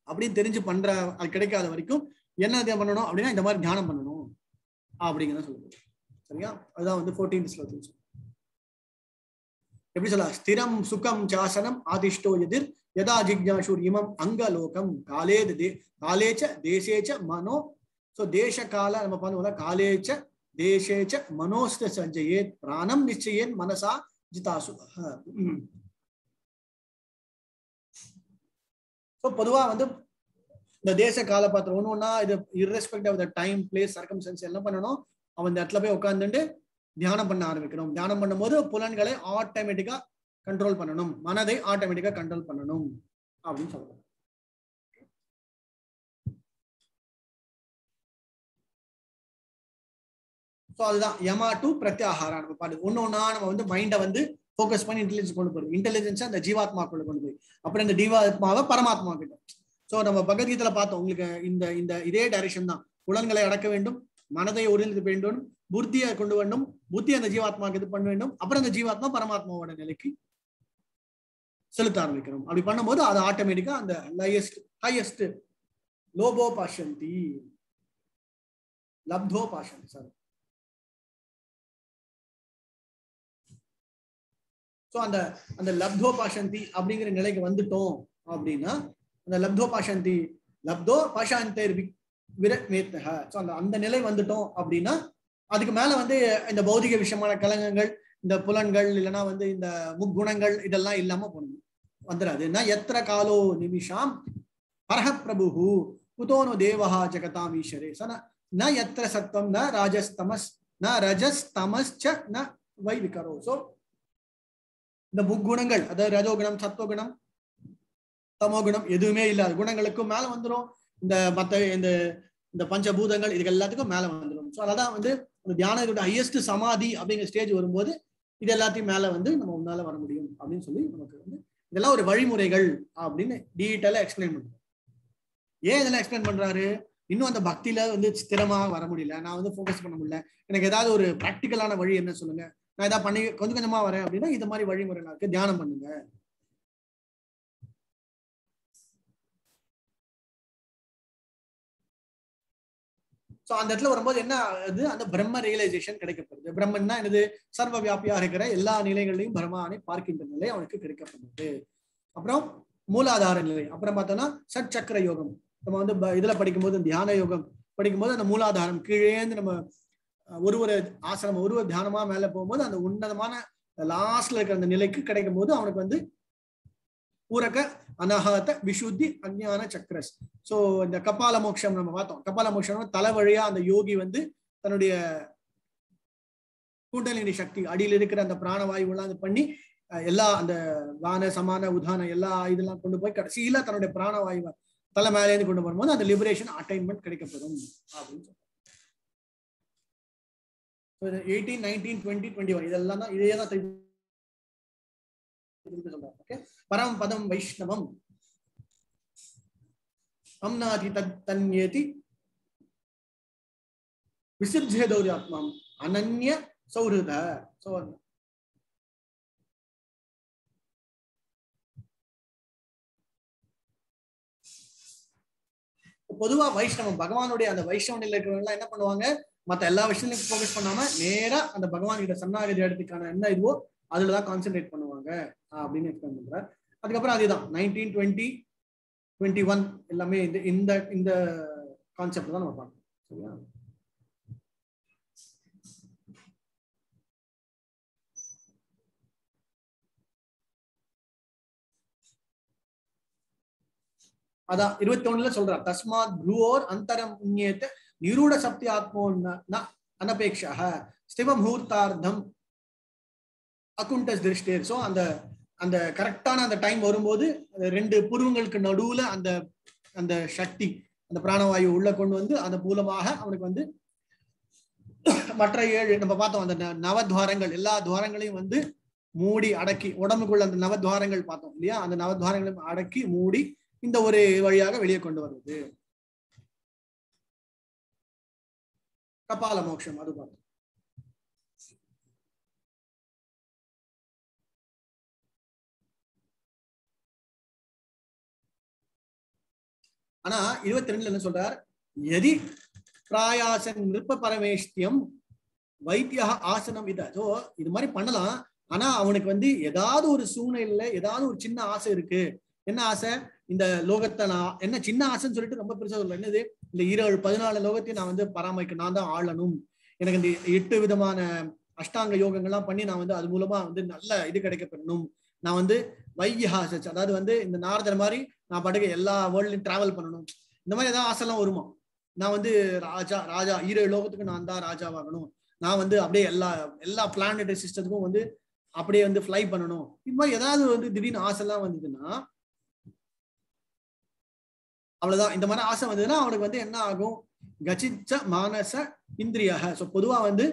அப்படின்னு தெரிஞ்சு பண்ற அது கிடைக்காத வரைக்கும் என்ன பண்ணணும் அப்படின்னா இந்த மாதிரி தியானம் பண்ணணும் அப்படிங்கிறத சொல்லுங்க. சரியா? அதுதான் வந்து 14th ஸ்லோகம். எப்படி சொல்ல? ஸ்திரம் சுகம் சாசனம் ஆதிஷ்டோ எதிர் யதா ஜிக்ஞாசூர் இமம் அங்கலோகம் காலேச்ச தேசேச்ச மனோ. சோ தேச கால நம்ம பண்ணுவோம்ல, காலேச்ச தேசேச்ச மனோஸ்த சஞ்சயே பிராணம் நிச்சயேன் மனசா ஜிதாசு. ஸோ பொதுவா வந்து இந்த தேச கால பாத்திரம் ஒன்று ஒன்னா இது irrespective of the time place circumstance என்ன பண்ணணும், அவன் இந்த இடத்துல போய் உட்காந்துட்டு தியானம் பண்ண ஆரம்பிக்கணும். தியானம் பண்ணும்போது புலன்களை ஆட்டோமேட்டிக்கா கண்ட்ரோல் பண்ணணும், மனதை ஆட்டோமேட்டிக்கா கண்ட்ரோல் பண்ணணும் அப்படின்னு சொல்றோம். ஸோ அதுதான் யமா டு பிரத்யாகாரா. நம்ம பாடு ஒன்னு ஒன்னா நம்ம வந்து மைண்டை வந்து ஃபோக்கஸ் பண்ணி இன்டெலிஜென்ஸ் கொண்டு போறது. இன்டெலிஜென்ஸை அந்த ஜீவாத்மாக்குள்ள கொண்டு போய் அப்புறம் இந்த ஜீவாத்மாவை பரமாத்மா கிட்ட. ஸோ நம்ம பகவத்கீதையில பார்த்தோம் உங்களுக்கு இந்த இந்த இதே டைரக்ஷன் தான். புலன்களை அடக்க வேண்டும், மனதை ஒருங்கிணைத்து வேண்டும், புத்தியை கொண்டு வேண்டும், புத்தி அந்த ஜீவாத்மாவுக்கு இது பண்ண வேண்டும், அப்புறம் அந்த ஜீவாத்மா பரமாத்மாவோட நிலைக்கு செலுத்த ஆரம்பிக்கணும். அப்படி பண்ணும்போது அது ஆட்டோமேட்டிக்கா அந்த ஹையஸ்ட் லோபோ பாஷந்தி லப்தோ பாஷந்தி சார். ஸோ அந்த அந்த லப்தோ பாஷந்தி அப்படிங்கிற நிலைக்கு வந்துட்டோம் அப்படின்னா அந்த லப்தோ பாஷந்தி லப்தோ பாஷாந்தேர் விரமேத்தக. ஸோ அந்த நிலை வந்துட்டோம் அப்படின்னா அதுக்கு மேல வந்து இந்த பௌதிக விஷயமான கலங்கங்கள், இந்த புலன்கள் இல்லைன்னா வந்து இந்த முக்குணங்கள் இதெல்லாம் இல்லாம போகணும் வந்துடாது. எத்திர காலோ நிமிஷாம் பரஹ பிரபு குதோனோ தேவஹா ஜகதாம் ஈஸ்வரே ந எத்திர சத்வம் ந ராஜஸ்தமஸ் ந ரஜஸ்தமஸ்ச ந வை விகரோ. ஸோ இந்த முக்குணங்கள் அதாவது ரஜோகுணம் சத்வகுணம் தமோகுணம் எதுவுமே இல்லாத குணங்களுக்கும் மேல வந்துடும். இந்த மற்ற இந்த பஞ்சபூதங்கள் இதுக்கு எல்லாத்துக்கும் மேல வந்துடும். ஸோ அதான் வந்து தியானத்தோட ஹையஸ்ட் சமாதி அப்படிங்கிற ஸ்டேஜ் வரும்போது இது எல்லாத்தையும் மேல வந்து நம்ம முன்னால வர முடியும் அப்படின்னு சொல்லி நமக்கு வந்து இதெல்லாம் ஒரு வழிமுறைகள் அப்படின்னு டீட்டெயிலா எக்ஸ்பிளைன் பண்றோம். ஏன் இதெல்லாம் எக்ஸ்பிளைன் பண்றாரு? இன்னும் அந்த பக்தியில வந்து ஸ்திரமா வர முடியல, நான் வந்து ஃபோக்கஸ் பண்ண முடியல, எனக்கு ஏதாவது ஒரு ப்ராக்டிக்கலான வழி என்ன சொல்லுங்க, நான் ஏதாவது பண்ணி கொஞ்சம் கொஞ்சமா வரேன் அப்படின்னா இது மாதிரி வழிமுறைகள் இருக்கு, தியானம் பண்ணுங்க. ஸோ அந்த இடத்துல வரும்போது என்ன ஆகுது, அந்த பிரம்ம ரியலைசேஷன் கிடைக்கப்படுது. பிரம்மன்னா என்னது? சர்வ வியாபியா இருக்கிற எல்லா நிலைகளையும் பிரம்மானை பார்க்கின்ற நிலை அவனுக்கு கிடைக்கப்படுது. அப்புறம் மூலாதார நிலை. அப்புறம் பார்த்தோம்னா சட் சக்கர யோகம். நம்ம வந்து இதுல படிக்கும்போது தியான யோகம் படிக்கும்போது அந்த மூலாதாரம் கீழேந்து நம்ம ஒரு ஆசிரமம் ஒரு தியானமா மேல போகும்போது அந்த உன்னதமான லாஸ்ட்ல இருக்கிற அந்த நிலைக்கு கிடைக்கும் போது அவனுக்கு வந்து பூரக அனஹாத விசுத்தி அஞ்ஞான சக்கரஸ். சோ இந்த கபால மோட்சம் நம்ம பார்த்தோம். கபால மோட்சம் தலை வழியா அந்த யோகி வந்து தன்னுடைய கூண்டலினி சக்தி அடியில் இருக்கிற அந்த பிராணவாயு எல்லாம் பண்ணி எல்லா அந்த வான சமான உதான எல்லா இதெல்லாம் கொண்டு போய் கடைசியில தன்னுடைய பிராணவாயு தலை மேலேருந்து கொண்டு வரும்போது அந்த லிபரேஷன் அட்டைன்மெண்ட் கிடைக்கப்படும் அப்படின்னு சொல்றோம். 18, 19, 20, 21 இதெல்லாம் தான் இதே தான் சொல்றாங்க. ஓகே, பரம் பதம் வைஷ்ணவம் அம்நாதி தன்யேதி விசிர்ஜே தௌர்யாத்மம் அனன்ய சௌஹிருத. சோ பொதுவா வைஷ்ணவம் பகவானுடைய அந்த வைஷ்ணவ நிலையில இருக்கிறவங்க என்ன பண்ணுவாங்க, மற்ற எல்லா விஷயத்தையும் ஃபோக்கஸ் பண்ணாம நேரா அந்த பகவான் கிட்ட சரணாகதி இடத்துக்கான என்ன இதுவோ அதுலதான் கான்சென்ட்ரேட் பண்ணுவாங்க அப்படின்னு எக்ஸ்பிளைன் பண்றார். அதுக்கப்புறம் அதுதான் 19, 20, 21 எல்லாமே இந்த இந்த கான்செப்ட் தான் நம்ம பார்க்கணும். சரியா? அதான் 21ல சொல்றார், தஸ்மாத் ப்ரூவோர் அந்தரம் உண்யேத்த நிரூட சப்தி ஆத்மோ அனபேக்ஷः ஸ்திவமுகூர்த்தார்த்தம் அகுண்டஸ் திருஷ்டேர். ஸோ அந்த அந்த கரெக்டான அந்த டைம் வரும்போது ரெண்டு புருவங்களுக்கு நடுவுல அந்த அந்த சக்தி அந்த பிராணவாயு உள்ள கொண்டு வந்து அந்த மூலமாக அவனுக்கு வந்து மற்ற 7 நம்ம பார்த்தோம் அந்த நவத்வாரங்கள் எல்லா துவாரங்களையும் வந்து மூடி அடக்கி உடம்புக்குள்ள அந்த நவத்வாரங்கள் பார்த்தோம் இல்லையா, அந்த நவத்வாரங்களையும் அடக்கி மூடி இந்த ஒரு வழியாக வெளியே கொண்டு வருவது கபால மோட்சம். அது பார்த்தோம். ஆனா 22 என்ன சொல்றார், எதி பிராயாசன் நிருப்ப பரமேஷ்டியம் வைத்திய ஆசனம் இத. ஸோ இது மாதிரி பண்ணலாம். ஆனா அவனுக்கு வந்து ஏதாவது ஒரு சூழ்நிலையில ஏதாவது ஒரு சின்ன ஆசை இருக்கு. என்ன ஆசை? இந்த லோகத்தை நான் என்ன சின்ன ஆசைன்னு சொல்லிட்டு ரொம்ப பெருசா சொல்றேன். என்னது? இந்த 14 லோகத்தையும் நான் வந்து பராமரிக்க, நான் தான் ஆளணும், எனக்கு இந்த 8 விதமான அஷ்டாங்க யோகங்கள்லாம் பண்ணி நான் வந்து அது மூலமா வந்து நல்ல இது கிடைக்கப்படணும், நான் வந்து வைத்தியாச அதாவது வந்து இந்த நாரதர் மாதிரி நான் பாட்டுக்கு எல்லா வேர்ல்ட்லயும் டிராவல் பண்ணணும், இந்த மாதிரி ஏதாவது ஆசைலாம் வருமா? நான் வந்து ராஜா 7 லோகத்துக்கு நான் தான் ராஜாவாகணும், நான் வந்து அப்படியே எல்லா பிளானட்டரி சிஸ்டத்துக்கும் வந்து அப்படியே வந்து ஃப்ளை பண்ணணும், இது மாதிரி ஏதாவது வந்து திடீர்னு ஆசைலாம் வந்ததுன்னா அவ்வளவுதான். இந்த மாதிரி ஆசை வந்ததுன்னா அவனுக்கு வந்து என்ன ஆகும்? கச்சிச்ச மானச இந்திரியாக. சோ பொதுவா வந்து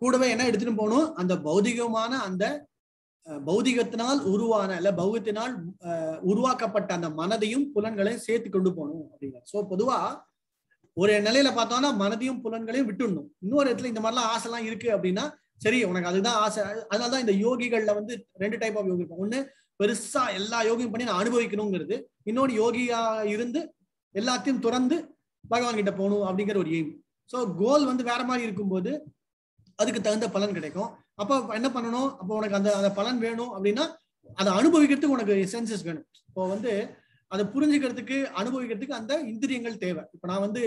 கூடவே என்ன எடுத்துட்டு போகணும்? அந்த பௌதிகமான அந்த பௌதிகத்தினால் உருவான இல்ல பௌகத்தினால் உருவாக்கப்பட்ட அந்த மனதையும் புலன்களையும் சேர்த்து கொண்டு போகணும் அப்படிங்கிற. சோ பொதுவா ஒரு நிலையில பார்த்தோம்னா மனதையும் புலன்களையும் விட்டுடணும். இன்னொரு இடத்துல இந்த மாதிரிலாம் ஆசைலாம் இருக்கு அப்படின்னா சரி உனக்கு அதுதான் ஆசை. அதனாலதான் இந்த யோகிகள்ல வந்து 2 டைப் ஆஃப் யோகி இருக்கும். ஒண்ணு பெருசா எல்லா யோகியும் பண்ணி நான் அனுபவிக்கணுங்கிறது, இன்னொன்று யோகியா இருந்து எல்லாத்தையும் துறந்து பகவான் கிட்ட போகணும் அப்படிங்கிற ஒரு எய்ம். ஸோ கோல் வந்து வேற மாதிரி இருக்கும்போது அதுக்கு தகுந்த பலன் கிடைக்கும். அப்போ என்ன பண்ணணும்? அப்போ உனக்கு அந்த பலன் வேணும் அப்படின்னா அதை அனுபவிக்கிறதுக்கு உனக்கு சென்சஸ் வேணும். இப்போ வந்து அதை புரிஞ்சுக்கிறதுக்கு அனுபவிக்கிறதுக்கு அந்த இந்திரியங்கள் தேவை. இப்போ நான் வந்து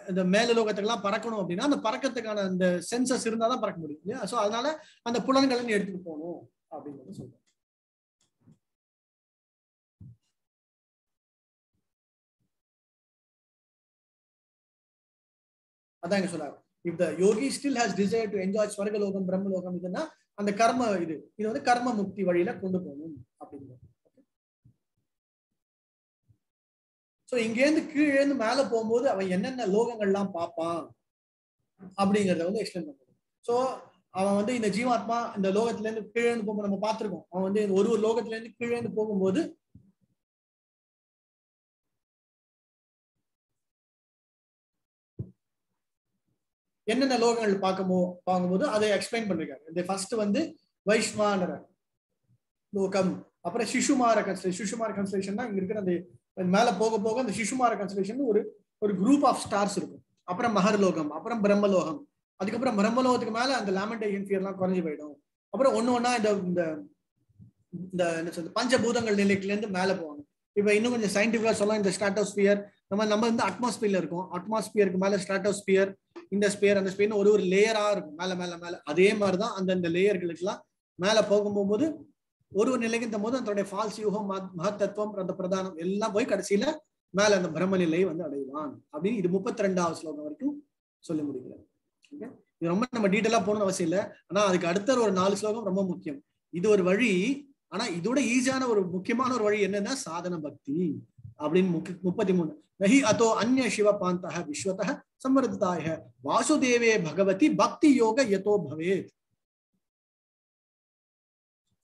இந்த மேல லோகத்துக்கெல்லாம் பறக்கணும் அப்படின்னா அந்த பறக்கிறதுக்கான அந்த சென்சஸ் இருந்தால் தான் பறக்க முடியும் இல்லையா? ஸோ அதனால அந்த புலன்களை எடுத்துட்டு போகணும் அப்படிங்கிறத சொல்றேன். அதான் இங்க சொல்றாரு. If the yogi still has desire to enjoy ஸ்வர்கலோகம் பிரம்மலோகம், இதுன்னா அந்த கர்ம இது வந்து கர்ம முக்தி வழியில கொண்டு போகணும் அப்படிங்கிறது. சோ இங்கேருந்து கீழே இருந்து மேல போகும்போது அவன் என்னென்ன லோகங்கள்லாம் பார்ப்பான் அப்படிங்கிறத வந்து எக்ஸ்பிளைன் பண்ணுவான். சோ அவன் வந்து இந்த ஜீவாத்மா இந்த லோகத்துல இருந்து கீழே இருந்து போகும்போது நம்ம பார்த்திருக்கோம். அவன் வந்து ஒரு லோகத்துல இருந்து கீழே இருந்து போகும்போது என்னென்ன லோகங்கள் பார்க்கும்போது அதை எக்ஸ்பிளைன் பண்ணிருக்காரு. இந்த ஃபர்ஸ்ட் வந்து வைஷ்வானர லோகம், அப்புறம் சிசுமார கன்ஸ்டலேஷன். சிசுமார கன்ஸ்டலேஷன் இங்க இருக்கிற அந்த மேல போக போக அந்த சிசுமார கன்ஸ்டலேஷன் ஒரு குரூப் ஆஃப் ஸ்டார்ஸ் இருக்கும். அப்புறம் மகர்லோகம், அப்புறம் பிரம்மலோகம், அதுக்கப்புறம் பிரம்மலோகத்துக்கு மேல அந்த லேமெண்டேஷன் ஃபியர்லாம் குறைஞ்சு போயிடும். அப்புறம் ஒண்ணா இந்த என்ன சொல்றது பஞ்சபூதங்கள் நிலைக்குல இருந்து மேல போவாங்க. இப்ப இன்னும் கொஞ்சம் சயின்டிபிக்கா சொல்லலாம். இந்த ஸ்ட்ராட்டோஸ்பியர் நம்ம வந்து அட்மாஸ்பியர்ல இருக்கும். அட்மாஸ்பியருக்கு மேல ஸ்ட்ராட்டோஸ்பியர், இந்த ஸ்பியர் அந்த ஸ்பியர்னு ஒரு லேயரா இருக்கும் மேல மேல மேல. அதே மாதிரிதான் அந்த லேயர்களுக்கு எல்லாம் மேல போகும்போது ஒரு நிலைக்கு போது அதனுடைய ஃபால்ஸ் யூகம் மகத்தத்துவம் அந்த பிரதானம் எல்லாம் போய் கடைசியில மேல அந்த பிரம்ம நிலை வந்து அடைவான் அப்படின்னு இது 32வது ஸ்லோகம் வரைக்கும் சொல்லி முடிக்கிறார். இது ரொம்ப நம்ம டீட்டெயிலா போகணும்னு அவசியம் இல்லை. ஆனா அதுக்கு அடுத்த ஒரு 4 ஸ்லோகம் ரொம்ப முக்கியம். இது ஒரு வழி. ஆனா இதோட ஈஸியான ஒரு முக்கியமான ஒரு வழி என்னன்னா சாதன பக்தி அப்படின்னு 33. நஹி அதோ அந்நிய சிவ பாந்தः விஸ்வதः சம்வர்திதாய வாசுதேவே பகவதி பக்தி யோக யதோ பவேத்.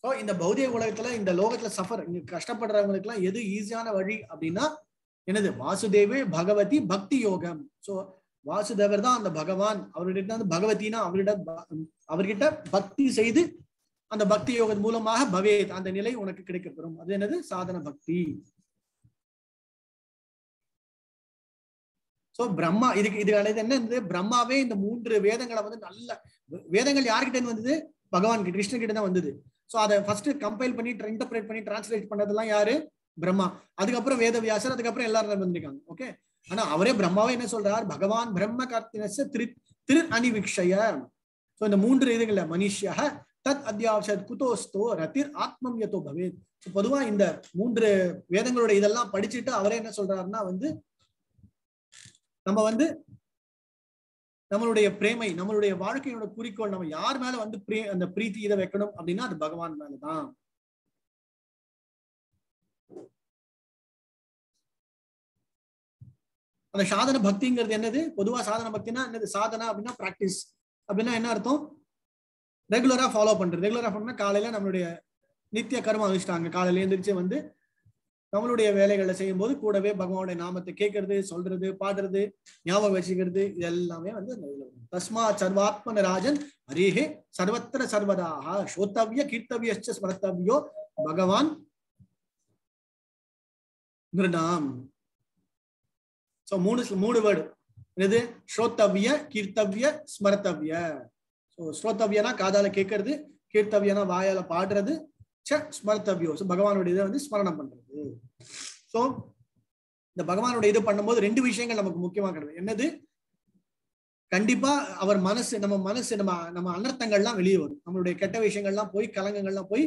ஸோ இந்த பௌதிக உலகத்துல இந்த லோகத்துல இங்க கஷ்டப்படுறவங்களுக்கு எல்லாம் எது ஈஸியான வழி அப்படின்னா என்னது? வாசுதேவே பகவதி பக்தி யோகம். ஸோ வாசுதேவர் தான் அந்த பகவான். அவர்கிட்ட வந்து பகவதினா அவர்கிட்ட பக்தி செய்து அந்த பக்தி யோகம் மூலமாக பவேத் அந்த நிலை உனக்கு கிடைக்கப்பெறும். அது என்னது? சாதன பக்தி. சோ பிரம்மா இதுக்கு என்ன இருந்தது? பிரம்மாவே இந்த 3 வேதங்களை வந்து நல்ல வேதங்கள் யார்கிட்ட இருந்து வந்தது? பகவான் கிட்ட, கிருஷ்ணன் கிட்ட தான் வந்தது. சோ அதை ஃபர்ஸ்ட் கம்பைல் பண்ணி இன்டர்பிரேட் பண்ணி டிரான்ஸ்லேட் பண்ணதெல்லாம் யாரு? பிரம்மா. அதுக்கப்புறம் வேதவியாசர், அதுக்கப்புறம் எல்லாரும் வந்திருக்காங்க. ஓகே. ஆனா அவரே பிரம்மாவே என்ன சொல்றார்? பகவான் பிரம்ம கார்த்தினஸ்ய திரு அணிவிக்ஷய. சோ இந்த 3 இதுகள்ல மனுஷ்யா தத் அத்தியாவசத் குதோஸ்தோ ரதிர் ஆத்மம் யதோ பவேத். பொதுவா இந்த 3 வேதங்களோட இதெல்லாம் படிச்சுட்டு அவரே என்ன சொல்றாருன்னா வந்து நம்ம வந்து நம்மளுடைய பிரேமை, நம்மளுடைய வாழ்க்கையோட குறிக்கோள், நம்ம யார் மேல வந்து அந்த பிரீத்தி இதை வைக்கணும் அப்படின்னா அது பகவான் மேலதான். அந்த சாதன பக்திங்கிறது என்னது? பொதுவா சாதன பக்தினா என்னது? சாதனா அப்படின்னா பிராக்டிஸ். அப்படின்னா என்ன அர்த்தம்? ரெகுலரா ஃபாலோ பண்றது. ரெகுலரா பண்ணா காலையில நம்மளுடைய நித்திய கர்ம அனுஷ்டாங்க, காலையில எழுந்திரிச்சு வந்து நம்மளுடைய வேலைகளை செய்யும் போது கூடவே பகவானுடைய நாமத்தை கேட்கறது, சொல்றது, பாடுறது, ஞாபகம் வச்சுக்கிறது, இது எல்லாமே வந்து தஸ்மா சர்வாத்மன ராஜன் ஹரிஹே சர்வத்திர சர்வதாக ஸ்ரோத்தவ்ய கீர்த்தவ்யஸ்ச ஸ்மர்த்தவ்யோ பகவான் நிருணாம். சோ மூணு வேர்டு என்னது? ஸ்ரோத்தவ்ய, கீர்த்தவ்ய, ஸ்மர்த்தவ்ய. சோ ஸ்ரோத்தவ்யனா காதால கேட்கறது, கீர்த்தவ்யனா வாயால பாடுறது, ஸ்மர்த்தவ்யோ பகவானுடைய இதை வந்து ஸ்மரணம் பண்றது. சோ இந்த பகவானுடைய இது பண்ணும்போது 2 விஷயங்கள் நமக்கு முக்கியமா கிடையாது. என்னது? கண்டிப்பா அவர் மனசு, நம்ம அனர்த்தங்கள்லாம் வெளியே வரும். நம்மளுடைய கெட்ட விஷயங்கள்லாம் போய், கலங்கங்கள்லாம் போய்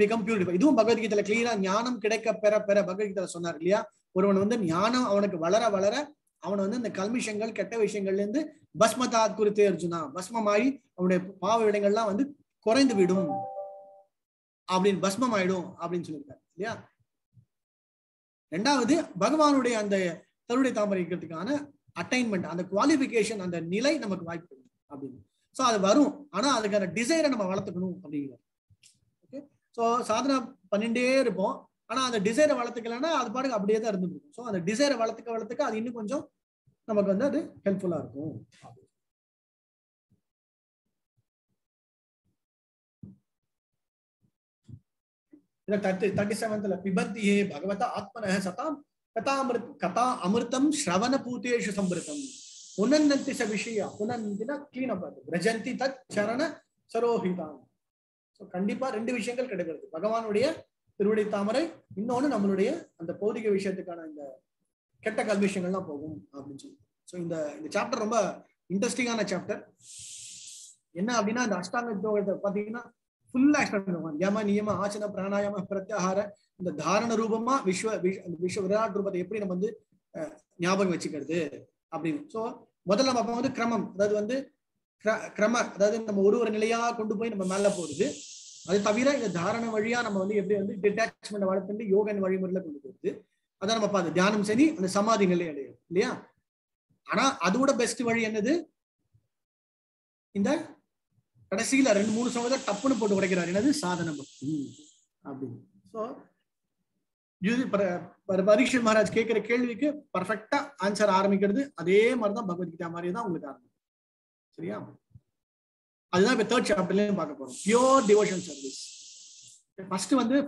பிகம் பியூரிஃபை. இதுவும் பகவத்கீதையில கிளியரா ஞானம் கிடைக்க பெற பெற பகவத்கீதையில சொன்னார் இல்லையா? ஒருவன் வந்து ஞானம் அவனுக்கு வளர வளர அவனை வந்து இந்த கல்மிஷங்கள், கெட்ட விஷயங்கள்ல இருந்து பஸ்மதாத் குறித்தே அர்ஜுனா, பஸ்மமாயி அவனுடைய பாவ விடங்கள்லாம் வந்து குறைந்து விடும் அப்படின்னு, பஸ்மம் ஆயிடும் அப்படின்னு சொல்லியிருக்காரு இல்லையா? 2வது பகவானுடைய அந்த தருடைய தாமரைக்கிறதுக்கான அட்டைன்மெண்ட், அந்த குவாலிபிகேஷன், அந்த நிலை நமக்கு வாய்ப்பு அப்படின்னு. சோ அது வரும். ஆனா அதுக்கான டிசைரை நம்ம வளர்த்துக்கணும் அப்படிங்கிறது. ஓகே. சோ சாதனை பண்ணிட்டே இருப்போம். ஆனா அந்த டிசைரை வளர்த்துக்கலன்னா அது பாட்டுக்கு அப்படியே தான் இருந்துருக்கும். சோ அந்த டிசைரை வளர்த்துக்க அது இன்னும் கொஞ்சம் நமக்கு வந்து அது ஹெல்ப்ஃபுல்லா இருக்கும். இத 37ல பிபத்தியே பகவத ஆத்மனஹ சதாம் கதா அமிர்தம் ஸ்ரவண பூதேஷு சம்பிருதம் புனன்னந்தி ச விஷய புனந்தினா கிளீன் அப் ரஜந்தி தத் சரண சரோஹிதாம். சோ கண்டிப்பா 2 விஷயங்கள் கிடைக்கிறது. பகவானுடைய திருவடி தாமரை, இன்னொன்னு நம்மளுடைய அந்த பௌதிக விஷயத்துக்கான இந்த கெட்ட கல்விஷயங்கள்லாம் போகும் அப்படின்னு சொல்லி. சோ இந்த சாப்டர் ரொம்ப இன்ட்ரெஸ்டிங்கான சாப்டர். என்ன அப்படின்னா இந்த அஷ்டாங்க யோகத்தை பாத்தீங்கன்னா ஃபுல்லா எக்ஸ்பிளைன் பண்ணுவாங்க. யம நியம ஆசன பிராணாயாம பிரத்யாகார, இந்த தாரண ரூபமா விஸ்வ விராட் ரூபத்தை எப்படி நம்ம வந்து ஞாபகம் வச்சுக்கிறது அப்படின்னு. சோ முதல்ல நம்ம வந்து கிரமம், அதாவது வந்து அதாவது நம்ம ஒரு நிலையா கொண்டு போய் நம்ம மேல போறது. அது தவிர இந்த தாரண வழியா நம்ம வந்து எப்படி வந்து டிட்டாச்மெண்ட் வளர்த்துட்டு யோகன் வழிமுறையில கொண்டு போகுது. அதான் நம்ம பார்த்து தியானம் சரி அந்த சமாதி நிலை அடையும் இல்லையா? ஆனா அதோட பெஸ்ட் வழி என்னது? இந்த கடைசியில 2-3 சமயத்தை டப்புன்னு போட்டு உடைக்கிறார். என்னது? சாதன பக்தி அப்படின்னு. சோ பரீட்சைத் மகாராஜ் கேட்கிற கேள்விக்கு பர்ஃபெக்டா ஆன்சர் ஆரம்பிக்கிறது அதே மாதிரிதான் பகவத்கீதா மாதிரி தான் உங்களுக்கு ஆரம்பிக்கும். சரியா? அதுதான் இப்ப 3rd சாப்டர்லயும் பார்க்க போறோம். Pure devotion service.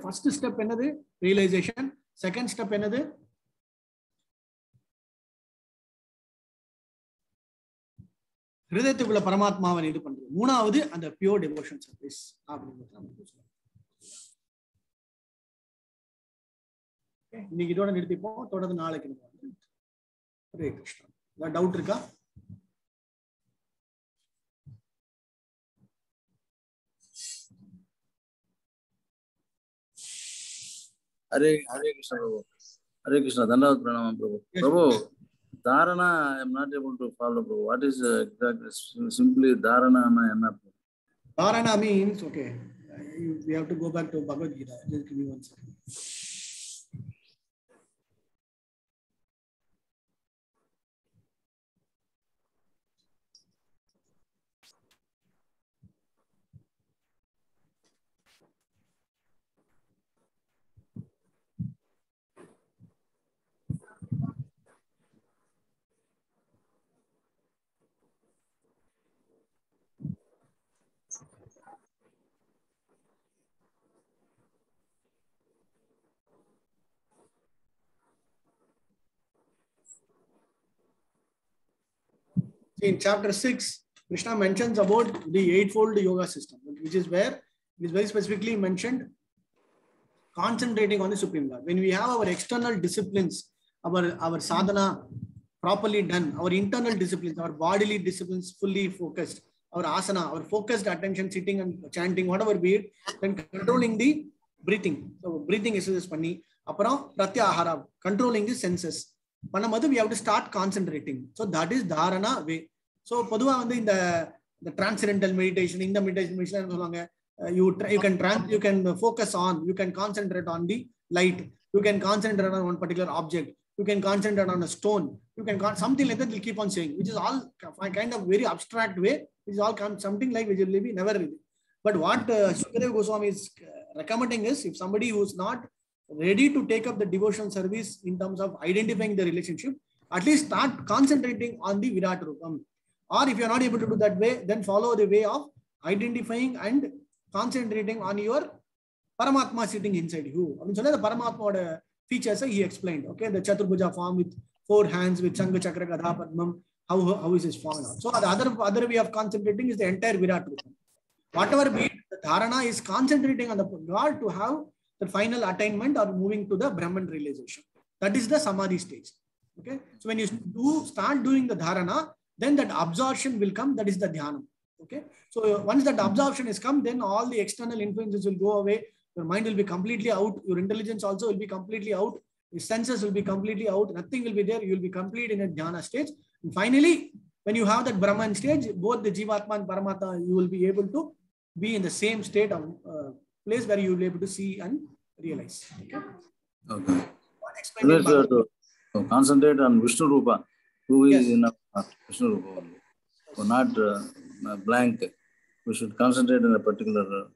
First step என்னது? ரியலைசேஷன். செகண்ட் ஸ்டெப் என்னது? ஹிருதயத்துக்குள்ள பரமாத்மாவை இது பண்றது. 3வது அந்த பியூர் டிவோஷன் சர்வீஸ் அப்படிங்கிறது. இன்னைக்கு இதோட நிறுத்திப்போம். தொடர்ந்து நாளைக்கு. ஹரே கிருஷ்ணா. ஏதாவது டவுட் இருக்கா? हरे कृष्ण प्रभु. हरे कृष्ण. धन्यवाद प्रणाम प्रभु. प्रभु, dharana I am not able to follow Prabhu. What is exactly? Simply dharana na enna? Dharana means, okay, we have to go back to Bhagavad Gita. Just give me 1 second. In chapter 6, Krishna mentions about the 8-fold yoga system, which is where it is very specifically mentioned concentrating on the Supreme Lord. When we have our external disciplines, our sadhana properly done, our internal disciplines, our bodily disciplines fully focused, our asana, our focused attention, sitting and chanting, whatever be it, then controlling the breathing. So breathing exercise panni, appuram pratyahara, controlling the senses. Pannamadhu we have to start concentrating. So that is dharana way. So poduva vandu in the transcendental meditation, in the meditation solanga, you can focus on, you can concentrate on the light, you can concentrate on one particular object, you can concentrate on a stone, you can something like that. We'll keep on saying, which is all kind of very abstract way, which is all something like which will be never ready. But what Sukadeva Goswami is recommending is, if somebody who is not ready to take up the devotional service in terms of identifying the relationship, at least start concentrating on the Virat Rupam. Or if you are not able to do that way, then follow the way of identifying and concentrating on your Paramatma sitting inside you. I mean, so the Paramatma features he explained. Okay, the Chaturbhuja form with 4 hands with Sangha Chakra Gadha Padmam. How is his form? So the other way of concentrating is the entire Virat Rupam. Whatever be it, the dharana is concentrating on the God to have the final attainment or moving to the Brahman realization. That is the Samadhi stage. Okay, so when you start doing the dharana, then that absorption will come. That is the dhyana. Okay, so once that absorption is come, then all the external influences will go away. Your mind will be completely out. Your intelligence also will be completely out. Your senses will be completely out. Nothing will be there. You will be complete in a dhyana stage. And finally, when you have that Brahman stage, both the Jivatma and Paramatma, you will be able to be in the same state of place where you will be able to see and realize. Okay. Okay. To concentrate on Vishnu Rupa, who is in Vishnu Rupa only. So not blank. We should concentrate in a particular.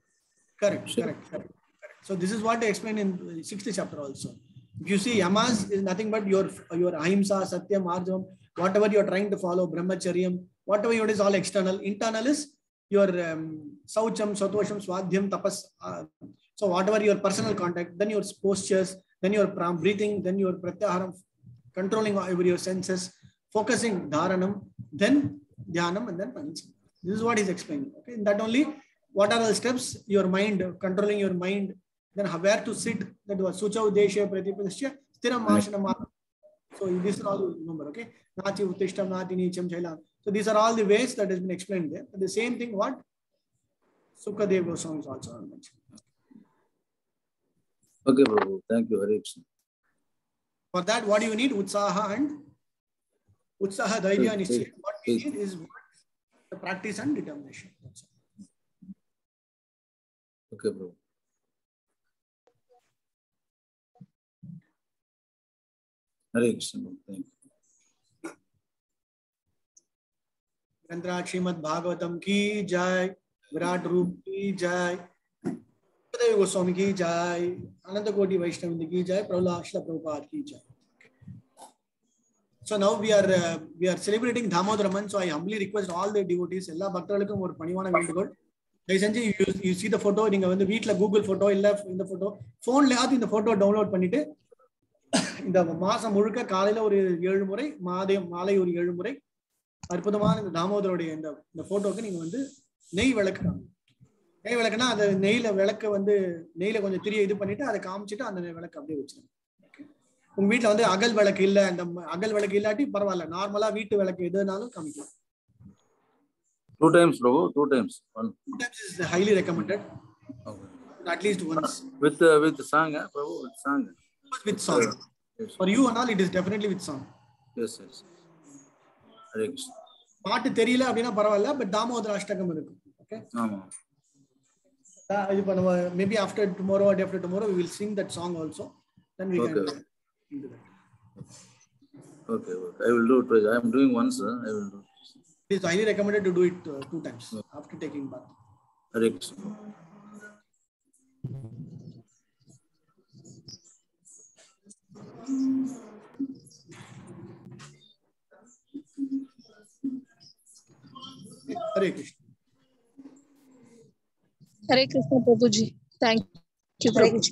Correct. So this is what I explained in 6th chapter also. If you see, yamas is nothing but your ahimsa, satyam, arjam, whatever you are trying to follow, brahmacharyam, whatever you do is all external. Internal is your saucham, satosham, swadhyam, tapas. So whatever your personal contact, then your postures, then your breathing, then your pratyaharam, controlling over your senses, focusing dharanam, then dhyanam, and then pancham. This is what he's explaining. Okay, and that only. What are the steps? Your mind, controlling your mind, then where to sit, that was Sucha Udesha Pratipadasya, Stiram Ashanam. So this is all you remember, okay? Nati Uttishtam, Nati Nicham Chailam. So these are all the ways that has been explained there. And the same thing what Sukadeva Goswami is also mentioned. Okay, Prabhu. Thank you, Hare Krishna. For that, what do you need? Utsaha and Utsaha, Dhairya, Nishchaya. What we need is the practice and determination. That's all. Okay, bro. Hare Krishna. Thank you. Grantha Srimad Bhagavatam ki jai, Virat Rup ki jai, Sukadeva Goswami ki jai, Ananta Koti Vaishnava ki jai, Prahlad Srila Prabhupada ki jai. So now we are celebrating Damodaraman. So I humbly request all the devotees, ella bhaktaralukkum or panivana vendukol. You see the photo, நீங்க வந்து வீட்ல கூகுள் போட்டோ இல்ல இந்த போட்டோ போன்லயாவது இந்த போட்டோ டவுன்லோட் பண்ணிட்டு இந்த மாசம் முழுக்க காலையில ஒரு 7 முறை மாலை ஒரு 7 முறை அற்புதமான இந்த தாமோதரோடைய இந்த போட்டோக்கு நீங்க வந்து நெய் விளக்குனா அந்த விளக்க வந்து நெய்ல கொஞ்சம் திரிய இது பண்ணிட்டு அதை காமிச்சிட்டு அந்த விளக்கு அப்படியே வச்சிருங்க. உங்க வீட்ல வந்து அகல் விளக்கு இல்ல, அந்த அகல் விளக்கு இல்லாட்டி பரவாயில்ல, நார்மலா வீட்டு விளக்கு எதுனாலும் காமிக்கலாம். 2 times, Prabhu. 2 times. 2 times is highly recommended. Okay. At least once. With song, Prabhu. With song. With song. Yes. For you and all, it is definitely with song. Yes. Hare Krishna. பாட்டு தெரியல அப்படின்னா பரவாயில்ல, பட் தாமோதர அஷ்டகம் இருக்கு. Okay. ஆமா. இது பண்ணுவா. Maybe after tomorrow or day after tomorrow we will sing that song also. Then we can do that. Okay. I will do it. I am doing once. I will do. It is highly recommended to do it 2 times after taking bath. Hare Krishna. Hare Krishna. Hare Krishna, Prabhuji. Thank you very much.